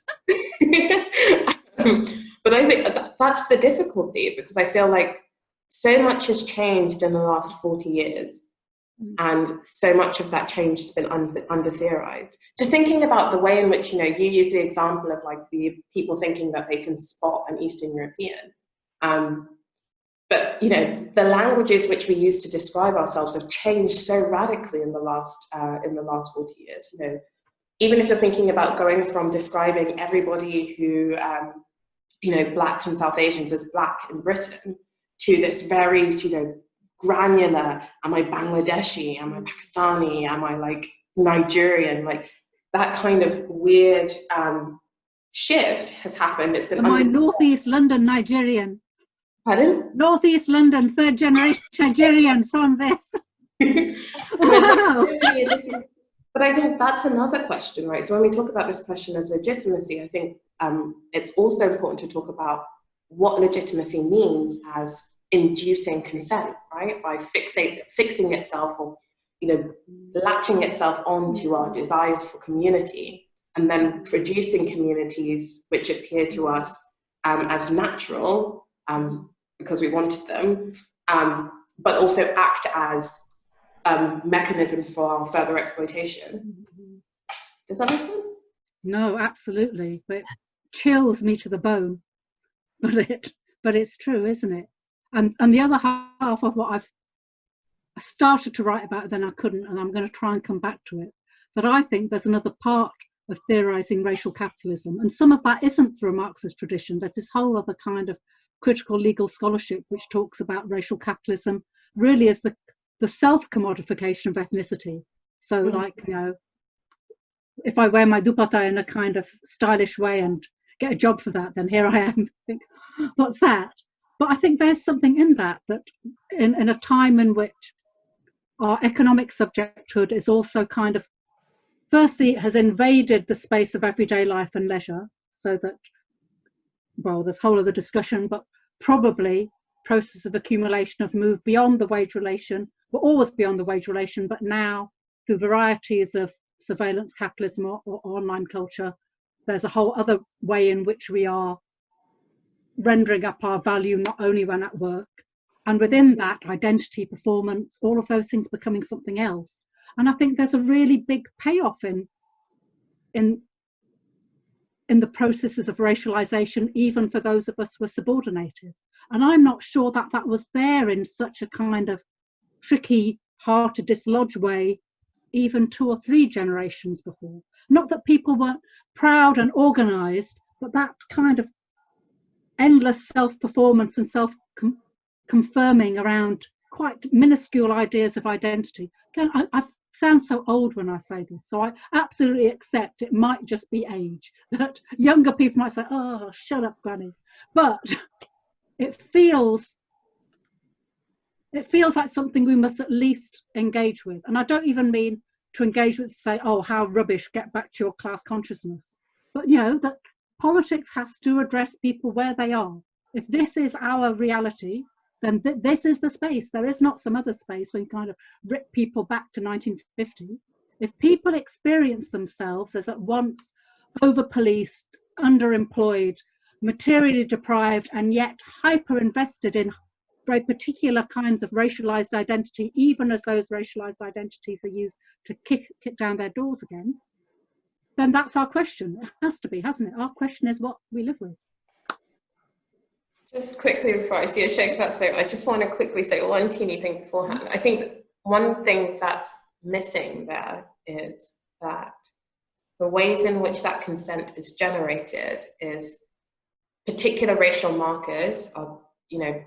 [SPEAKER 1] But I think that's the difficulty, because I feel like so much has changed in the last 40 years. And so much of that change has been under-theorized. Just thinking about the way in which, you use the example of like the people thinking that they can spot an Eastern European. But, the languages which we use to describe ourselves have changed so radically in the last 40 years. Even if you're thinking about going from describing everybody who, Blacks and South Asians as Black in Britain to this very, granular, am I Bangladeshi, am I Pakistani, am I like Nigerian, like that kind of weird shift has happened. It's been.
[SPEAKER 3] Am I Northeast London Nigerian?
[SPEAKER 1] Pardon?
[SPEAKER 3] Northeast London, third generation Nigerian from this. Wow.
[SPEAKER 1] But I think that's another question, right? So when we talk about this question of legitimacy, I think it's also important to talk about what legitimacy means as inducing consent, right? By fixing itself, or latching itself onto our desires for community, and then producing communities which appear to us as natural because we wanted them, but also act as mechanisms for our further exploitation. Does that make sense?
[SPEAKER 3] No, absolutely. But it chills me to the bone. But it's true, isn't it? And the other half of what I started to write about, then I couldn't, and I'm going to try and come back to it. But I think there's another part of theorizing racial capitalism, and some of that isn't through a Marxist tradition. There's this whole other kind of critical legal scholarship which talks about racial capitalism really as the self-commodification of ethnicity. So like, if I wear my dupatta in a kind of stylish way and get a job for that, then here I am. Think, what's that? But I think there's something in that in a time in which our economic subjecthood is also kind of, firstly, it has invaded the space of everyday life and leisure, so that, well, there's a whole other discussion, but probably process of accumulation have moved beyond the wage relation. We're always beyond the wage relation, but now through varieties of surveillance capitalism or online culture, there's a whole other way in which we are rendering up our value, not only when at work, and within that, identity, performance, all of those things becoming something else. And I think there's a really big payoff in the processes of racialization, even for those of us who are subordinated. And I'm not sure that was there in such a kind of tricky, hard to dislodge way, even 2 or 3 generations before. Not that people weren't proud and organized, but that kind of endless self-performance and self-confirming around quite minuscule ideas of identity. Again, I sound so old when I say this, so I absolutely accept it might just be age, that younger people might say, oh, shut up, Granny. But it feels like something we must at least engage with. And I don't even mean to engage with, say, oh, how rubbish, get back to your class consciousness. But, that politics has to address people where they are. If this is our reality, then this is the space. There is not some other space where you kind of rip people back to 1950. If people experience themselves as at once over-policed, underemployed, materially deprived, and yet hyper-invested in very particular kinds of racialized identity, even as those racialized identities are used to kick down their doors again, then that's our question. It has to be, hasn't it? Our question is what we live with.
[SPEAKER 1] Just quickly before I see Ashok's about to say, I just want to quickly say one teeny thing beforehand. I think one thing that's missing there is that the ways in which that consent is generated is particular racial markers are,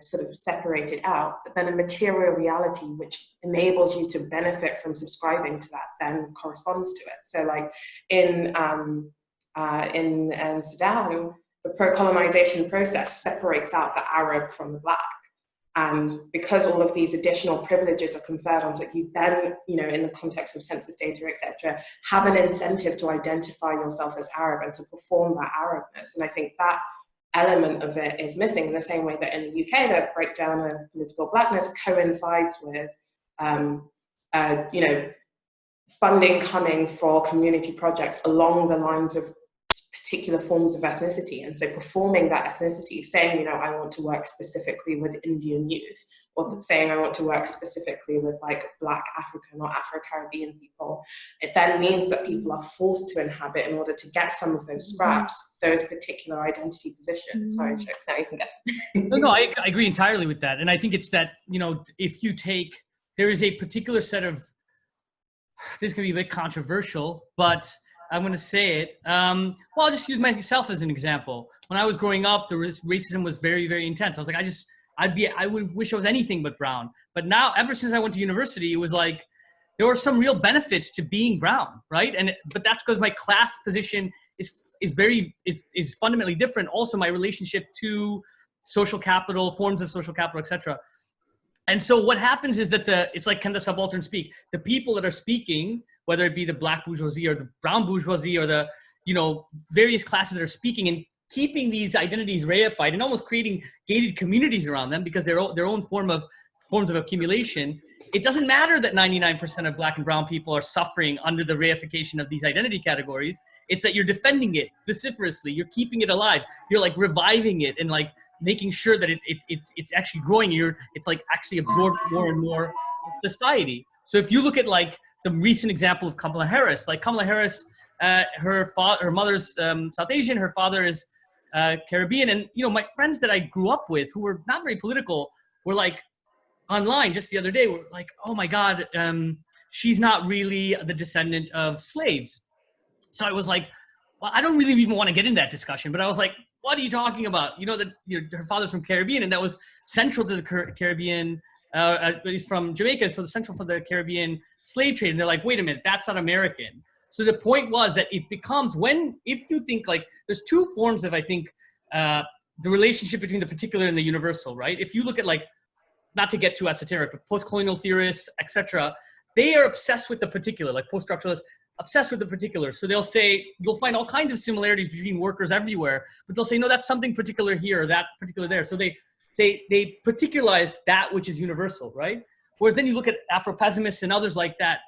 [SPEAKER 1] sort of separated out, but then a material reality which enables you to benefit from subscribing to that then corresponds to it. So like in Sudan, the pro-colonization process separates out the Arab from the Black. And because all of these additional privileges are conferred onto you, then, in the context of census data, etc., have an incentive to identify yourself as Arab and to perform that Arabness. And I think that element of it is missing in the same way that in the UK, the breakdown of political Blackness coincides with, funding coming for community projects along the lines of particular forms of ethnicity. And so performing that ethnicity, saying, I want to work specifically with Indian youth, or saying I want to work specifically with like Black African or Afro-Caribbean people, it then means that people are forced to inhabit, in order to get some of those scraps, those particular identity positions. Sorry, Ashok, now you can go.
[SPEAKER 2] No, I agree entirely with that. And I think it's that, if you take, there is a particular set of, this can be a bit controversial, but I'm going to say it. Well, I'll just use myself as an example. When I was growing up, the racism was very, very intense. I was like, I would wish I was anything but brown. But now, ever since I went to university, it was like, there were some real benefits to being brown, right? But that's because my class position is fundamentally different. Also, my relationship to social capital, forms of social capital, etc. And so what happens is that it's like, can the subaltern speak? The people that are speaking, whether it be the Black bourgeoisie or the brown bourgeoisie or the, various classes that are speaking and keeping these identities reified and almost creating gated communities around them because their own forms of accumulation. It doesn't matter that 99% of Black and brown people are suffering under the reification of these identity categories. It's that you're defending it vociferously. You're keeping it alive. You're like reviving it and like making sure that it's actually growing. It's like actually absorbed more and more in society. So if you look at like the recent example of Kamala Harris, her mother's South Asian, her father is Caribbean. And, my friends that I grew up with who were not very political were like online just the other day, were like, oh my God, she's not really the descendant of slaves. So I was like, well, I don't really even want to get into that discussion, but I was like, what are you talking about? Her father's from Caribbean, and that was central to the Caribbean, he's from Jamaica, it's central for the Caribbean slave trade. And they're like, wait a minute, that's not American. So the point was that it becomes if you think like, there's two forms of, I think, the relationship between the particular and the universal, right? If you look at like, not to get too esoteric, but post-colonial theorists, etc., they are obsessed with the particular, like post-structuralists, obsessed with the particular. So they'll say, you'll find all kinds of similarities between workers everywhere, but they'll say, no, that's something particular here, or that particular there. So they particularize that which is universal, right? Whereas then you look at Afro-pessimists and others like that,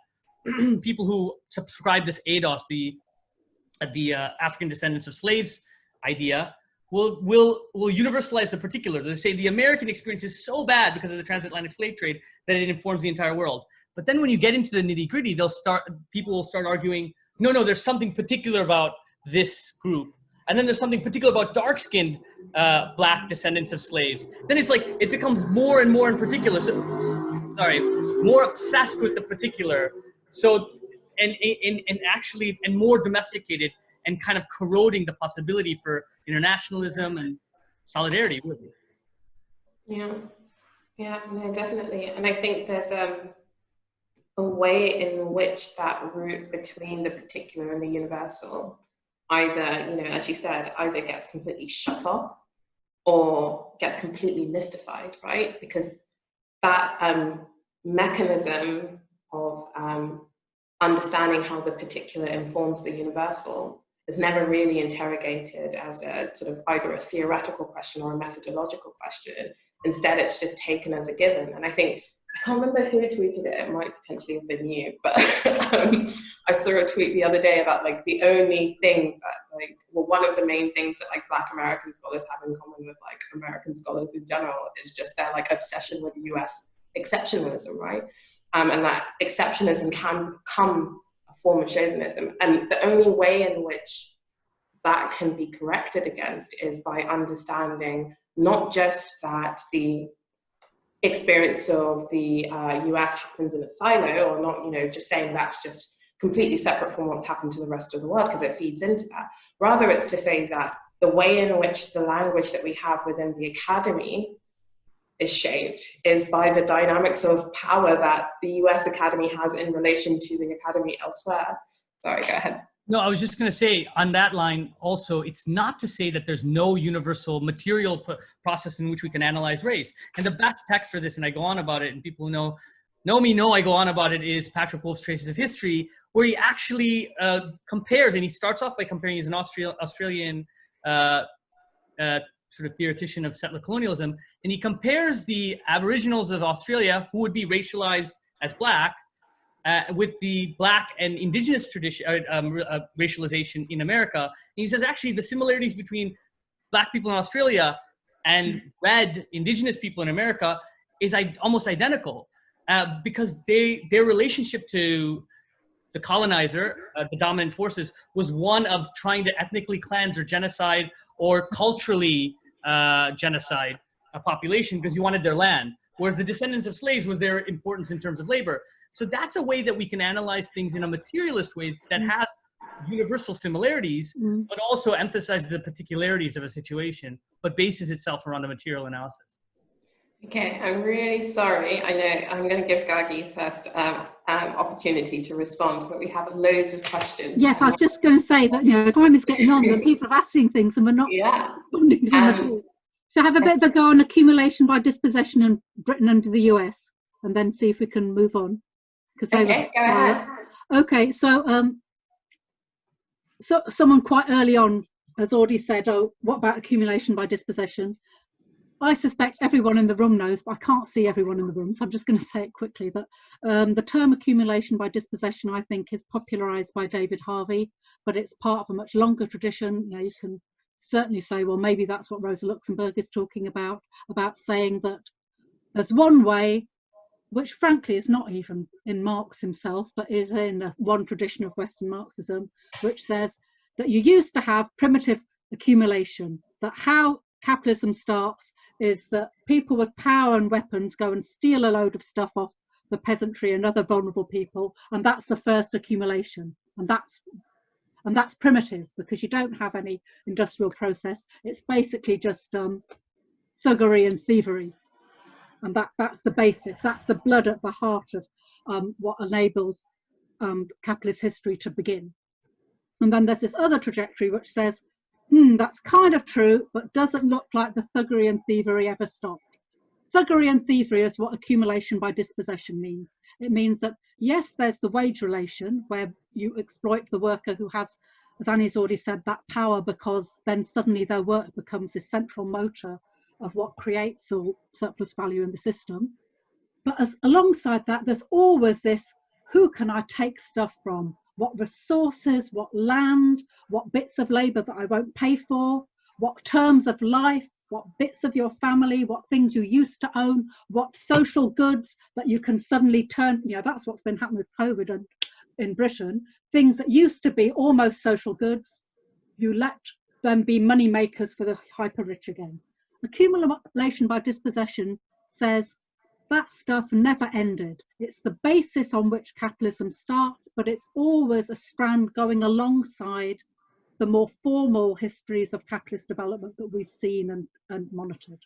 [SPEAKER 2] people who subscribe this ADOS, the African descendants of slaves idea, will universalize the particular. They say the American experience is so bad because of the transatlantic slave trade that it informs the entire world. But then when you get into the nitty gritty, people will start arguing, no, there's something particular about this group. And then there's something particular about dark-skinned Black descendants of slaves. Then it's like, it becomes more and more in particular. So, more obsessed with the particular. So, and more domesticated and kind of corroding the possibility for internationalism and solidarity.
[SPEAKER 1] Yeah, no, definitely. And I think there's a way in which that route between the particular and the universal either, as you said, either gets completely shut off or gets completely mystified, right? Because that mechanism of understanding how the particular informs the universal is never really interrogated as a sort of either a theoretical question or a methodological question. Instead, it's just taken as a given. And I think, I can't remember who tweeted it, it might potentially have been you, but I saw a tweet the other day about like the only thing that like, well, one of the main things that like Black American scholars have in common with like American scholars in general is just their like obsession with US exceptionalism, right? And that exceptionalism can become a form of chauvinism. And the only way in which that can be corrected against is by understanding not just that the experience of the US happens in a silo, or not, just saying that's just completely separate from what's happened to the rest of the world, because it feeds into that. Rather, it's to say that the way in which the language that we have within the academy is shaped is by the dynamics of power that the US Academy has in relation to the academy elsewhere. Sorry, go ahead.
[SPEAKER 2] No, I was just going to say on that line also, it's not to say that there's no universal material process in which we can analyze race. And the best text for this, and I go on about it, and people who know I go on about it, is Patrick Wolf's Traces of History, where he actually compares, and he starts off by comparing, he's an Australian sort of theoretician of settler colonialism, and he compares the Aboriginals of Australia, who would be racialized as Black, with the Black and Indigenous tradition, racialization in America. And he says actually the similarities between Black people in Australia and red Indigenous people in America is almost identical, because their relationship to the colonizer, the dominant forces, was one of trying to ethnically cleanse or genocide or culturally genocide a population because you wanted their land. Whereas the descendants of slaves was their importance in terms of labor. So that's a way that we can analyze things in a materialist way that has universal similarities, but also emphasizes the particularities of a situation, but bases itself around a material analysis.
[SPEAKER 1] Okay, I'm really sorry. I know I'm going to give Gargi first opportunity to respond, but we have loads of questions.
[SPEAKER 3] Yes, I was just going to say that, time is getting on, and people are asking things and we're not responding to them at all. Shall I have a bit of a go on accumulation by dispossession in Britain under the US, and then see if we can move on?
[SPEAKER 1] Okay, go ahead.
[SPEAKER 3] Okay, so someone quite early on has already said, oh, what about accumulation by dispossession? I suspect everyone in the room knows, but I can't see everyone in the room, so I'm just going to say it quickly. But the term accumulation by dispossession, I think, is popularized by David Harvey, but it's part of a much longer tradition. You can certainly say, well, maybe that's what Rosa Luxemburg is talking about saying that there's one way, which frankly is not even in Marx himself, but is in one tradition of Western Marxism, which says that you used to have primitive accumulation, that how capitalism starts is that people with power and weapons go and steal a load of stuff off the peasantry and other vulnerable people, and that's the first accumulation, and that's primitive because you don't have any industrial process. It's basically just thuggery and thievery, and that's the basis, that's the blood at the heart of what enables capitalist history to begin. And then there's this other trajectory which says, that's kind of true, but doesn't look like the thuggery and thievery ever stopped. Thuggery and thievery is what accumulation by dispossession means. It means that, yes, there's the wage relation where you exploit the worker who has, as Annie's already said, that power, because then suddenly their work becomes this central motor of what creates all surplus value in the system. But alongside that, there's always this, who can I take stuff from? What resources, what land, what bits of labour that I won't pay for, what terms of life, what bits of your family, what things you used to own, what social goods that you can suddenly turn, that's what's been happening with COVID and in Britain, things that used to be almost social goods, you let them be money makers for the hyper rich again. Accumulation by dispossession says that stuff never ended. It's the basis on which capitalism starts, but it's always a strand going alongside the more formal histories of capitalist development that we've seen and monitored.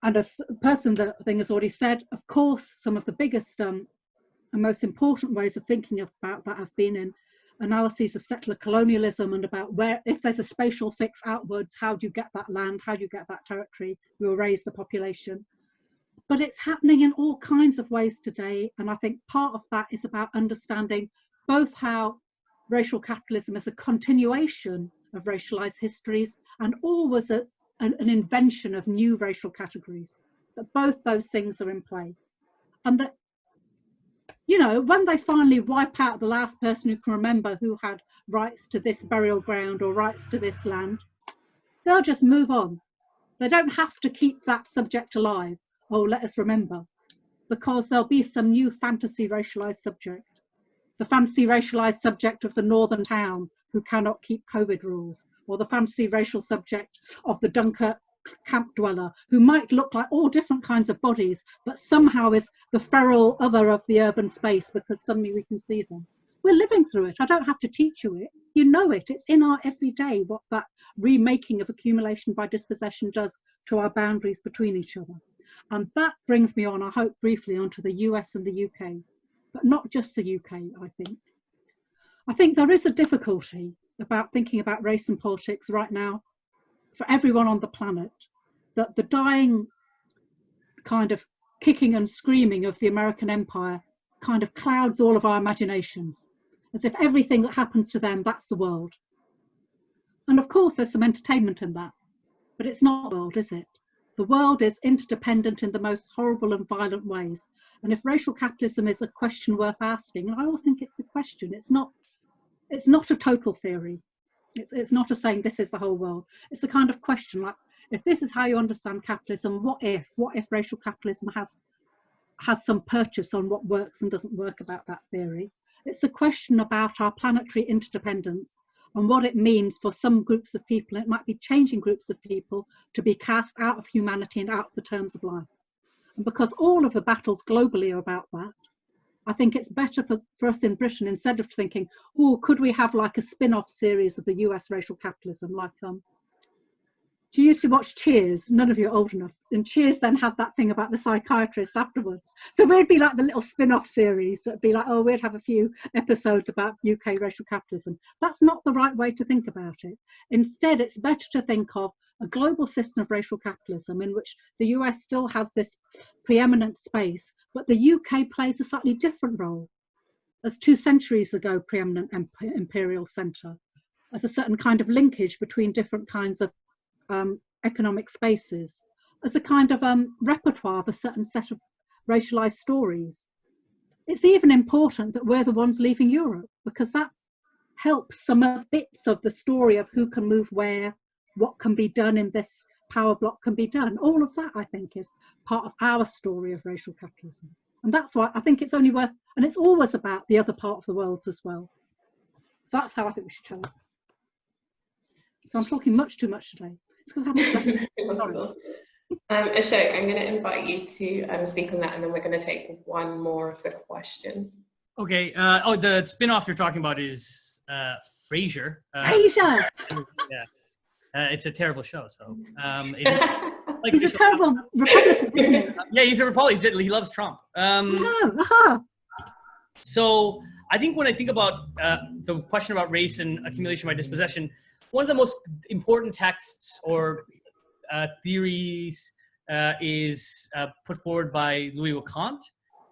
[SPEAKER 3] And as a person that I think has already said, of course, some of the biggest and most important ways of thinking about that have been in analyses of settler colonialism and about where, if there's a spatial fix outwards, how do you get that land, how do you get that territory, you will raise the population. But it's happening in all kinds of ways today, and I think part of that is about understanding both how racial capitalism is a continuation of racialized histories and always an invention of new racial categories, that both those things are in play. And that, when they finally wipe out the last person who can remember who had rights to this burial ground or rights to this land, they'll just move on. They don't have to keep that subject alive. Oh, let us remember, because there'll be some new fantasy racialized subject. The fantasy racialized subject of the northern town who cannot keep COVID rules, or the fantasy racial subject of the Dunkirk camp dweller who might look like all different kinds of bodies, but somehow is the feral other of the urban space because suddenly we can see them. We're living through it. I don't have to teach you it. You know it. It's in our everyday, what that remaking of accumulation by dispossession does to our boundaries between each other. And that brings me on, I hope briefly, onto the US and the UK, but not just the UK, I think. I think there is a difficulty about thinking about race and politics right now for everyone on the planet, that the dying kind of kicking and screaming of the American empire kind of clouds all of our imaginations, as if everything that happens to them, that's the world. And of course there's some entertainment in that, but it's not the world, is it? The world is interdependent in the most horrible and violent ways. And if racial capitalism is a question worth asking, and I always think it's a question, it's not a total theory. It's not a saying this is the whole world. It's a kind of question like, if this is how you understand capitalism, what if racial capitalism has some purchase on what works and doesn't work about that theory? It's a question about our planetary interdependence and what it means for some groups of people. It might be changing groups of people to be cast out of humanity and out of the terms of life. And because all of the battles globally are about that, I think it's better for us in Britain, instead of thinking, oh, could we have like a spin-off series of the US racial capitalism, like do you used to watch Cheers? None of you are old enough. And Cheers then had that thing about the psychiatrist afterwards. So we'd be like the little spin-off series that'd be like, oh, we'd have a few episodes about UK racial capitalism. That's not the right way to think about it. Instead, it's better to think of a global system of racial capitalism in which the US still has this preeminent space, but the UK plays a slightly different role as 2 centuries ago preeminent imperial centre, as a certain kind of linkage between different kinds of economic spaces, as a kind of repertoire of a certain set of racialized stories. It's even important that we're the ones leaving Europe, because that helps some bits of the story of who can move where, what can be done in this power block can be done. All of that, I think, is part of our story of racial capitalism. And that's why I think it's only worth, and it's always about the other part of the world as well. So that's how I think we should tell it. So I'm talking much too much today.
[SPEAKER 1] Ashok, I'm going to invite you to speak on that, and then we're going to take one more of the questions.
[SPEAKER 2] Okay. The spin-off you're talking about is Frasier.
[SPEAKER 3] Frasier!
[SPEAKER 2] Yeah. It's a terrible show. So
[SPEAKER 3] he's a terrible Republican, isn't he?
[SPEAKER 2] Yeah, he's a Republican. He loves Trump. So I think when I think about the question about race and accumulation by dispossession, one of the most important texts or theories is put forward by Louis Kant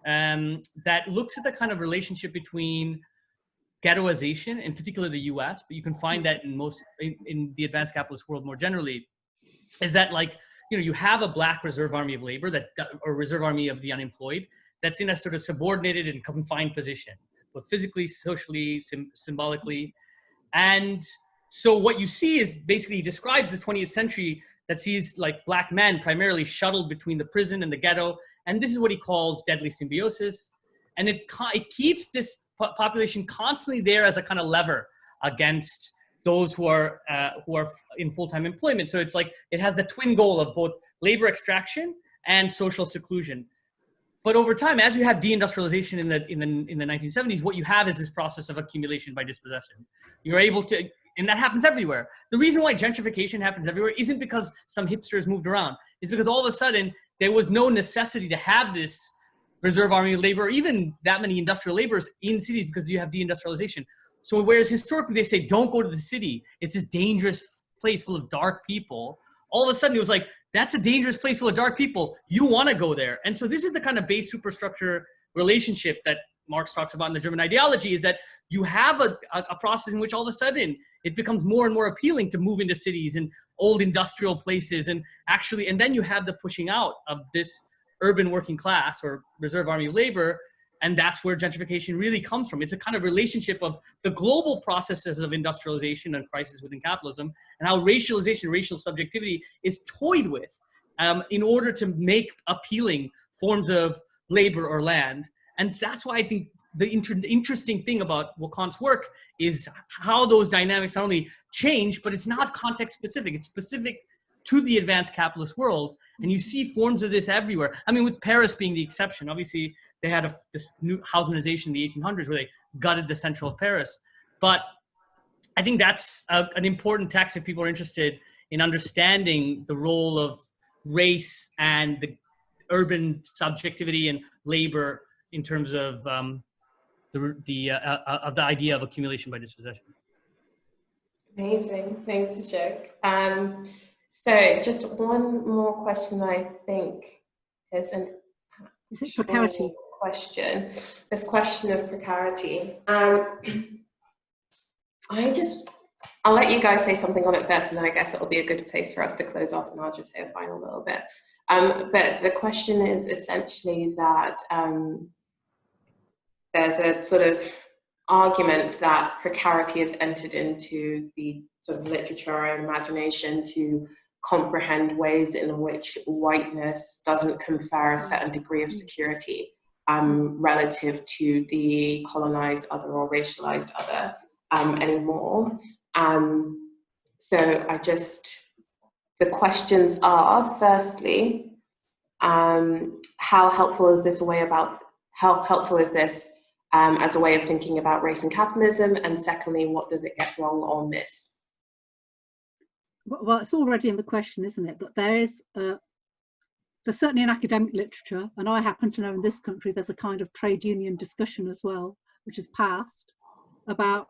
[SPEAKER 2] that looks at the kind of relationship between ghettoization, in particular the US, but you can find that in the advanced capitalist world more generally, is that you have a black reserve army of labor or reserve army of the unemployed that's in a sort of subordinated and confined position, both physically, socially, symbolically. And so what you see is basically describes the 20th century that sees black men primarily shuttled between the prison and the ghetto. And this is what he calls deadly symbiosis. And it keeps this population constantly there as a kind of lever against those who are in full-time employment. So it's it has the twin goal of both labor extraction and social seclusion. But over time, as you have deindustrialization in the 1970s, what you have is this process of accumulation by dispossession. You're able to, and that happens everywhere. The reason why gentrification happens everywhere isn't because some hipsters moved around. It's because all of a sudden there was no necessity to have this reserve army of labor, or even that many industrial laborers in cities, because you have deindustrialization. So whereas historically they say, don't go to the city, it's this dangerous place full of dark people, all of a sudden it was that's a dangerous place full of dark people. You want to go there. And so this is the kind of base superstructure relationship that Marx talks about in the German ideology, is that you have a process in which all of a sudden it becomes more and more appealing to move into cities and old industrial places. And then you have the pushing out of this urban working class or reserve army of labor. And that's where gentrification really comes from. It's a kind of relationship of the global processes of industrialization and crisis within capitalism, and how racialization, racial subjectivity is toyed with in order to make appealing forms of labor or land. And that's why I think the interesting thing about Kant's work is how those dynamics not only change, but it's not context specific. It's specific to the advanced capitalist world. And you see forms of this everywhere. I mean, with Paris being the exception, obviously they had this new Haussmannization in the 1800s where they gutted the central of Paris. But I think that's an important text if people are interested in understanding the role of race and the urban subjectivity and labor in terms of the idea of accumulation by dispossession.
[SPEAKER 1] Amazing, thanks, Ashok. So just one more question that I think is an
[SPEAKER 3] precarity
[SPEAKER 1] question. This question of precarity. I'll let you guys say something on it first, and then I guess it'll be a good place for us to close off, and I'll just say a final little bit. But the question is essentially that there's a sort of argument that precarity has entered into the sort of literature and imagination to comprehend ways in which whiteness doesn't confer a certain degree of security relative to the colonized other or racialized other anymore. So the questions are, firstly, how helpful is this as a way of thinking about race and capitalism? And secondly, what does it get wrong or miss?
[SPEAKER 3] Well, it's already in the question, isn't it? That there's certainly in academic literature, and I happen to know in this country there's a kind of trade union discussion as well, which has passed, about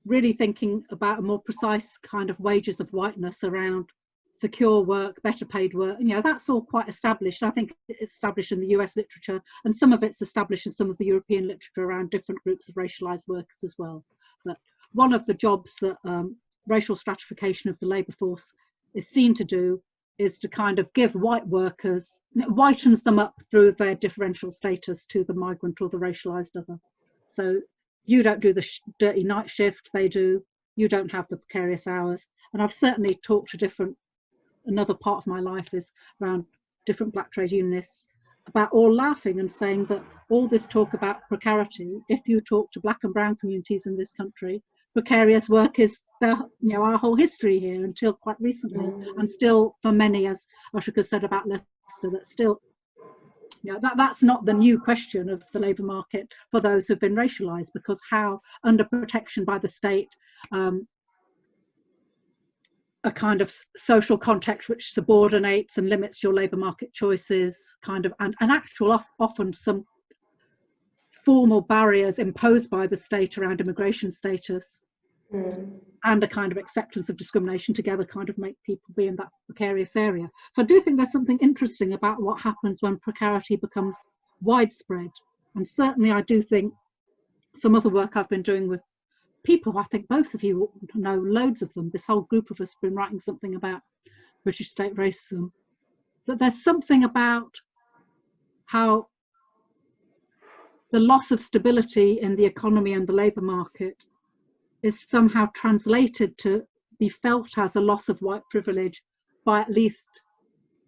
[SPEAKER 3] really thinking about a more precise kind of wages of whiteness around secure work, better paid work. You know, that's all quite established. I think it's established in the US literature, and some of it's established in some of the European literature around different groups of racialized workers as well. But one of the jobs that racial stratification of the labour force is seen to do is to kind of give white workers, whitens them up through their differential status to the migrant or the racialized other. So you don't do the dirty night shift, they do. You don't have the precarious hours. And I've certainly talked to another part of my life is around different black trade unionists about all laughing and saying that all this talk about precarity, if you talk to black and brown communities in this country, precarious work is our whole history here until quite recently, and still for many, as Ashok has said about Leicester, that still, that's not the new question of the labour market for those who've been racialised, because how under protection by the state, a kind of social context which subordinates and limits your labour market choices, kind of, and actual often some formal barriers imposed by the state around immigration status and a kind of acceptance of discrimination together kind of make people be in that precarious area. So I do think there's something interesting about what happens when precarity becomes widespread. And certainly I do think some of the work I've been doing with people, I think both of you know loads of them, this whole group of us have been writing something about British state racism, that there's something about how the loss of stability in the economy and the labour market is somehow translated to be felt as a loss of white privilege by at least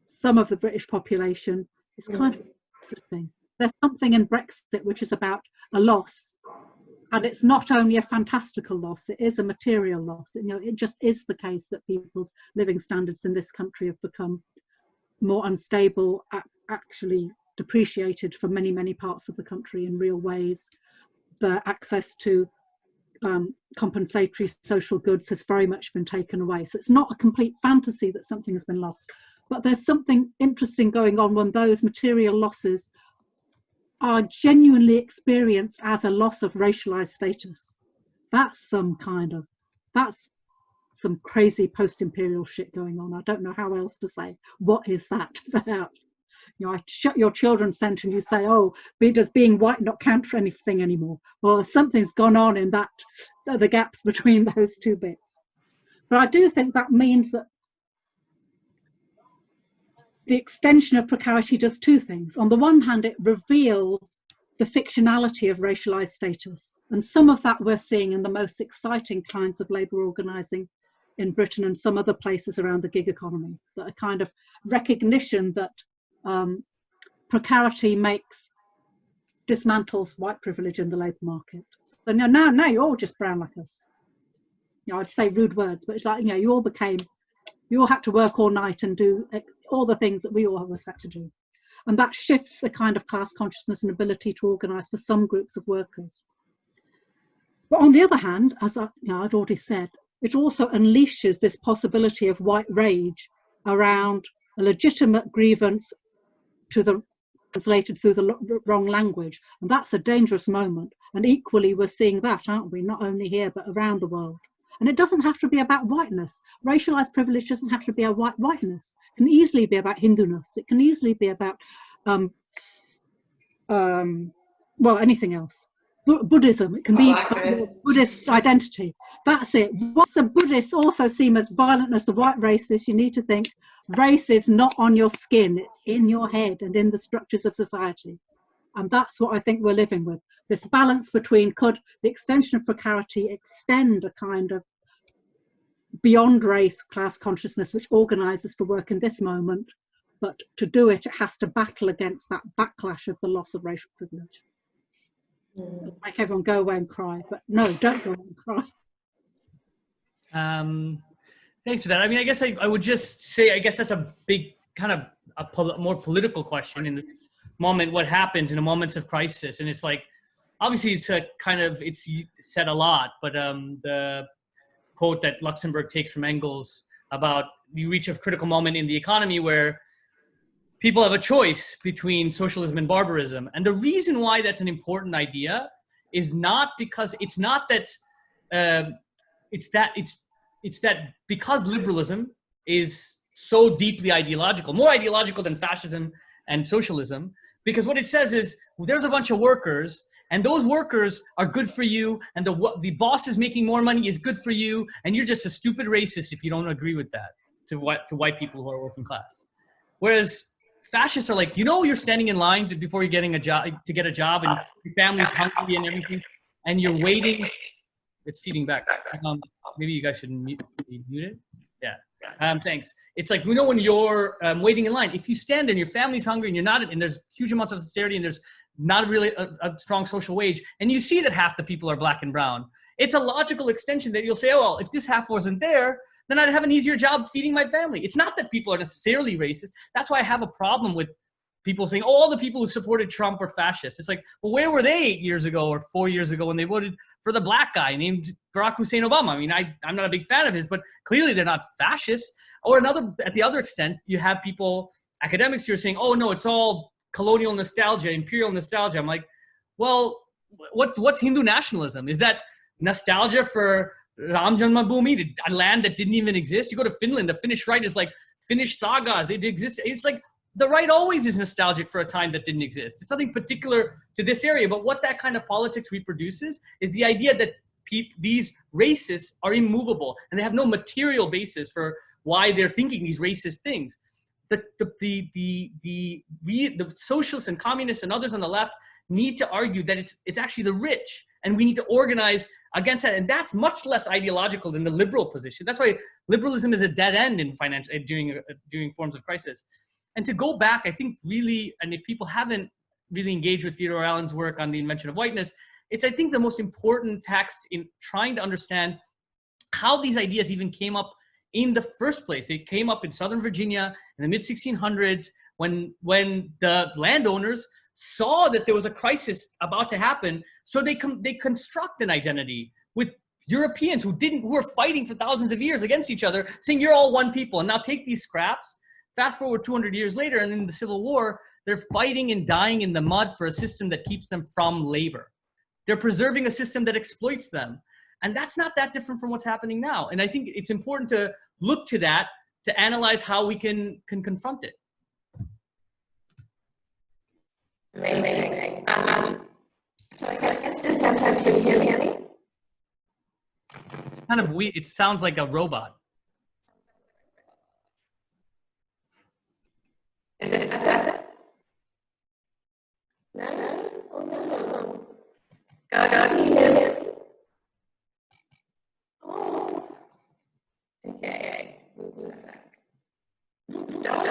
[SPEAKER 3] some of the British population. It's kind of interesting. There's something in Brexit which is about a loss, and it's not only a fantastical loss, it is a material loss. It just is the case that people's living standards in this country have become more unstable, actually depreciated for many, many parts of the country in real ways. The access to compensatory social goods has very much been taken away. So it's not a complete fantasy that something has been lost, but there's something interesting going on when those material losses are genuinely experienced as a loss of racialized status. That's some crazy post-imperial shit going on. I don't know how else to say. What is that about? I shut your children's centre and you say, oh, does being white not count for anything anymore? Well, something's gone on in that, the gaps between those two bits. But I do think that means that the extension of precarity does two things. On the one hand, it reveals the fictionality of racialised status. And some of that we're seeing in the most exciting kinds of labour organising in Britain and some other places around the gig economy, that a kind of recognition that precarity dismantles white privilege in the labour market. So now you're all just brown like us. I'd say rude words, but it's like, you all became You all had to work all night and do all the things that we all always had to do. And that shifts the kind of class consciousness and ability to organise for some groups of workers. But on the other hand, as I'd already said, it also unleashes this possibility of white rage around a legitimate grievance translated through the wrong language. And that's a dangerous moment. And equally, we're seeing that, aren't we? Not only here, but around the world. And it doesn't have to be about whiteness. Racialized privilege doesn't have to be about whiteness. It can easily be about Hinduness. It can easily be about, well, anything else. Buddhism, it can be Buddhist identity. That's it. Once the Buddhists also seem as violent as the white racists, you need to think race is not on your skin, it's in your head and in the structures of society. And that's what I think we're living with. This balance between, could the extension of precarity extend a kind of beyond race class consciousness which organises for work in this moment, but to do it, it has to battle against that backlash of the loss of racial privilege. Make everyone go away and cry, but no, don't go away and cry.
[SPEAKER 2] Thanks for that. I mean, I guess I would just say, I guess that's a big kind of more political question in the moment, what happens in the moments of crisis. And it's like, obviously it's a kind of, it's said a lot, but the quote that Luxemburg takes from Engels about you reach a critical moment in the economy where people have a choice between socialism and barbarism. And the reason why that's an important idea is not because it's not that, it's that because liberalism is so deeply ideological, more ideological than fascism and socialism, because what it says is, well, there's a bunch of workers and those workers are good for you, and the boss is making more money is good for you, and you're just a stupid racist if you don't agree with that to white people who are working class. Whereas fascists are like, you're standing in line before you're getting a job to get a job, and your family's hungry and everything, and you're waiting. It's feeding back. Maybe you guys should mute it. Yeah. Thanks. It's like, when you're waiting in line, if you stand and your family's hungry and you're not, and there's huge amounts of austerity and there's not really a strong social wage, and you see that half the people are black and brown, it's a logical extension that you'll say, oh, well, if this half wasn't there, then I'd have an easier job feeding my family. It's not that people are necessarily racist. That's why I have a problem with people saying, oh, all the people who supported Trump are fascists. It's like, well, where were they 8 years ago or 4 years ago when they voted for the black guy named Barack Hussein Obama? I mean, I'm not a big fan of his, but clearly they're not fascists. Or at the other extent, you have people, academics who are saying, oh, no, it's all colonial nostalgia, imperial nostalgia. I'm like, well, what's Hindu nationalism? Is that nostalgia for Ram Janmabhoomi, a land that didn't even exist? You go to Finland, the Finnish right is like Finnish sagas. It exists. It's like the right always is nostalgic for a time that didn't exist. It's nothing particular to this area, but what that kind of politics reproduces is the idea that these racists are immovable and they have no material basis for why they're thinking these racist things. The socialists and communists and others on the left need to argue that it's actually the rich, and we need to organize against that. And that's much less ideological than the liberal position. That's why liberalism is a dead end in during forms of crisis. And to go back, I think really, and if people haven't really engaged with Theodore Allen's work on the invention of whiteness, it's, I think, the most important text in trying to understand how these ideas even came up in the first place. It came up in Southern Virginia in the mid-1600s when the landowners saw that there was a crisis about to happen. So they construct an identity with Europeans who were fighting for thousands of years against each other, saying you're all one people. And now take these scraps. Fast forward 200 years later, and in the Civil War, they're fighting and dying in the mud for a system that keeps them from labor. They're preserving a system that exploits them. And that's not that different from what's happening now. And I think it's important to look to that to analyze how we can confront it.
[SPEAKER 1] Amazing. So I guess this time, can you hear me?
[SPEAKER 2] It's kind of weird. It sounds like a robot.
[SPEAKER 1] Is it that? No. Oh, no. Gargi, can you hear me? Oh. Okay. Don't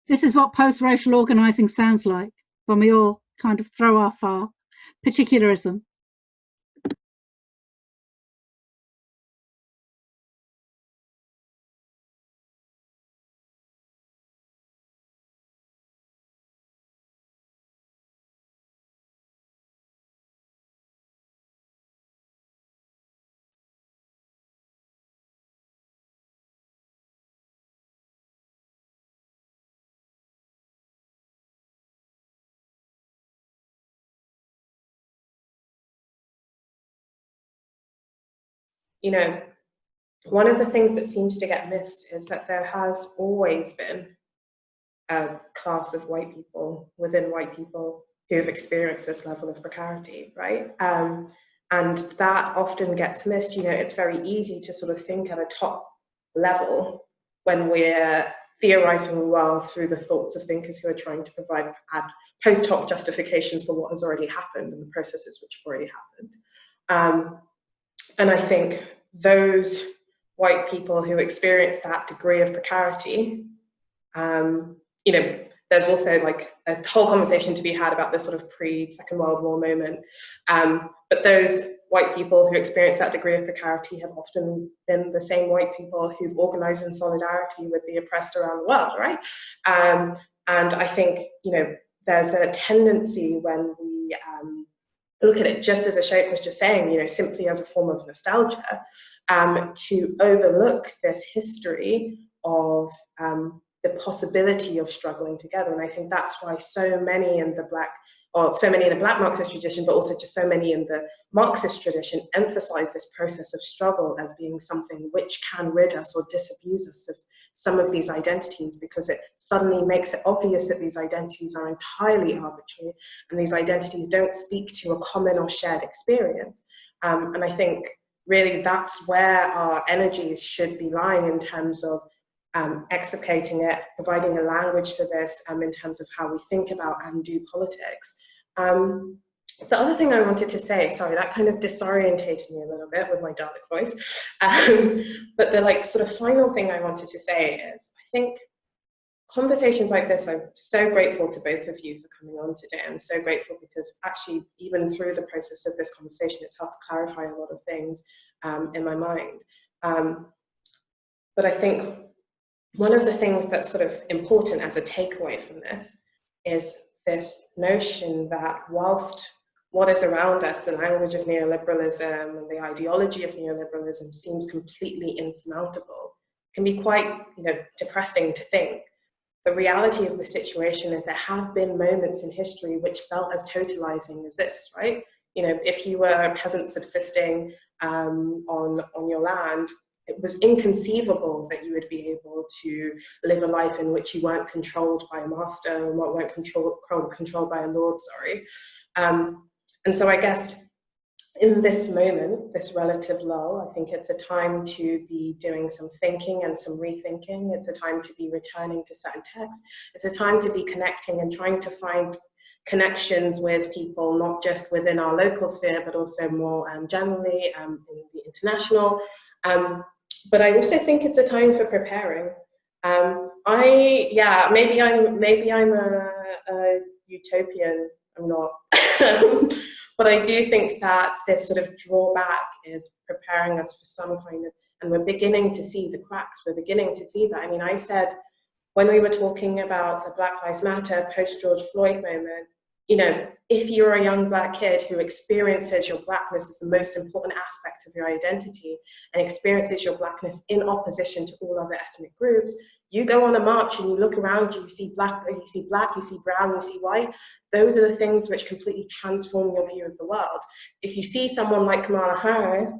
[SPEAKER 3] This is what post-racial organising sounds like when we all kind of throw off our particularism.
[SPEAKER 1] You know, one of the things that seems to get missed is that there has always been a class of white people within white people who have experienced this level of precarity, right? And that often gets missed. You know, it's very easy to sort of think at a top level when we're theorizing the world through the thoughts of thinkers who are trying to provide post hoc justifications for what has already happened and the processes which have already happened. And I think those white people who experience that degree of precarity, you know, there's also like a whole conversation to be had about this sort of pre-Second World War moment. But those white people who experience that degree of precarity have often been the same white people who've organized in solidarity with the oppressed around the world, right? And I think, you know, there's a tendency when we look at it just as Ashok was just saying, you know, simply as a form of nostalgia, to overlook this history of the possibility of struggling together. And I think that's why so many in the Black Marxist tradition, but also just so many in the Marxist tradition, emphasize this process of struggle as being something which can rid us or disabuse us of some of these identities, because it suddenly makes it obvious that these identities are entirely arbitrary and these identities don't speak to a common or shared experience. And I think really that's where our energies should be lying in terms of explicating it, providing a language for this in terms of how we think about and do politics. The other thing I wanted to say, sorry, that kind of disorientated me a little bit with my Dalek voice, but the like sort of final thing I wanted to say is, I think conversations like this, I'm so grateful to both of you for coming on today. I'm so grateful because actually even through the process of this conversation, it's helped clarify a lot of things in my mind. But I think one of the things that's sort of important as a takeaway from this is this notion that whilst what is around us, the language of neoliberalism and the ideology of neoliberalism seems completely insurmountable, can be quite, you know, depressing to think. The reality of the situation is there have been moments in history which felt as totalizing as this, right? You know, if you were a peasant subsisting on your land, it was inconceivable that you would be able to live a life in which you weren't controlled by a master and weren't controlled by a lord, sorry. And so I guess in this moment, this relative lull, I think it's a time to be doing some thinking and some rethinking. It's a time to be returning to certain texts. It's a time to be connecting and trying to find connections with people, not just within our local sphere, but also more generally in the international. But I also think it's a time for preparing. Maybe I'm a utopian. I'm not. But I do think that this sort of drawback is preparing us for some kind of, and we're beginning to see the cracks. We're beginning to see that. I mean, I said when we were talking about the Black Lives Matter post-George Floyd moment, you know, if you're a young Black kid who experiences your Blackness as the most important aspect of your identity and experiences your Blackness in opposition to all other ethnic groups, you go on a march and you look around you, you see black, you see brown, you see white. Those are the things which completely transform your view of the world. If you see someone like Kamala Harris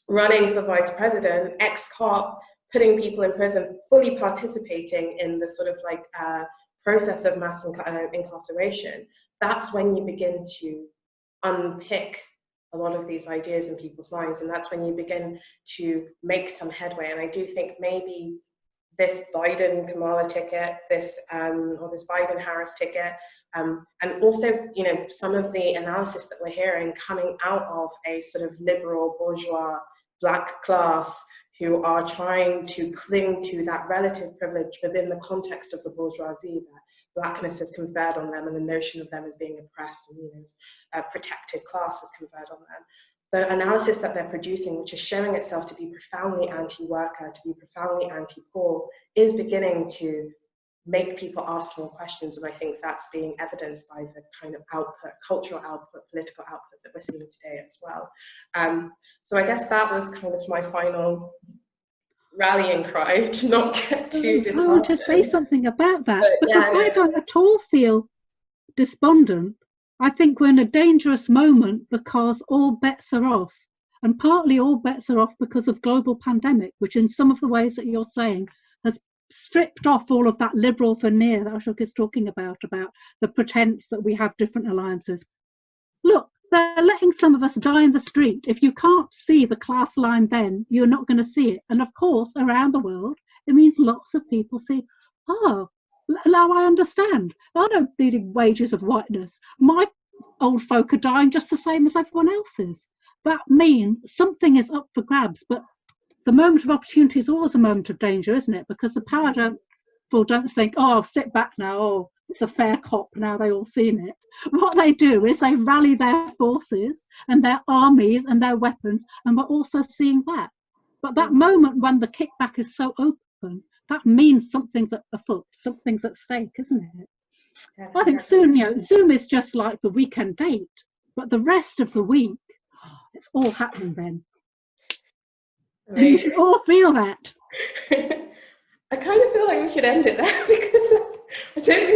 [SPEAKER 1] running for vice president, ex-cop, putting people in prison, fully participating in the sort of like process of mass incarceration, that's when you begin to unpick a lot of these ideas in people's minds, and that's when you begin to make some headway. And I do think maybe this Biden-Kamala ticket, or this Biden-Harris ticket, and also, you know, some of the analysis that we're hearing coming out of a sort of liberal bourgeois Black class who are trying to cling to that relative privilege within the context of the bourgeoisie that blackness has conferred on them, and the notion of them as being oppressed and, you know, a protected class has conferred on them. The analysis that they're producing, which is showing itself to be profoundly anti-worker, to be profoundly anti-poor, is beginning to make people ask more questions, and I think that's being evidenced by the kind of output, cultural output, political output that we're seeing today as well. So I guess that was kind of my final rallying cry, to not get too disheartened.
[SPEAKER 3] I want to say something about that,
[SPEAKER 1] But,
[SPEAKER 3] because I don't at all feel despondent. I think we're in a dangerous moment because all bets are off, and partly all bets are off because of global pandemic, which in some of the ways that you're saying has stripped off all of that liberal veneer that Ashok is talking about the pretense that we have different alliances. Look, they're letting some of us die in the street. If you can't see the class line, then you're not going to see it. And of course, around the world, it means lots of people see, oh, now I understand. I don't need wages of whiteness. My old folk are dying just the same as everyone else's. That means something is up for grabs, but the moment of opportunity is always a moment of danger, isn't it? Because the powerful don't think, oh, I'll sit back now, oh, it's a fair cop, now they all seen it. What they do is they rally their forces and their armies and their weapons, and we're also seeing that. But that moment when the kickback is so open, that means something's afoot, something's at stake, isn't it? I think soon, you know, Zoom is just like the weekend date, but the rest of the week, it's all happening then. And you should all feel that.
[SPEAKER 1] I kind of feel like we should end it there because I don't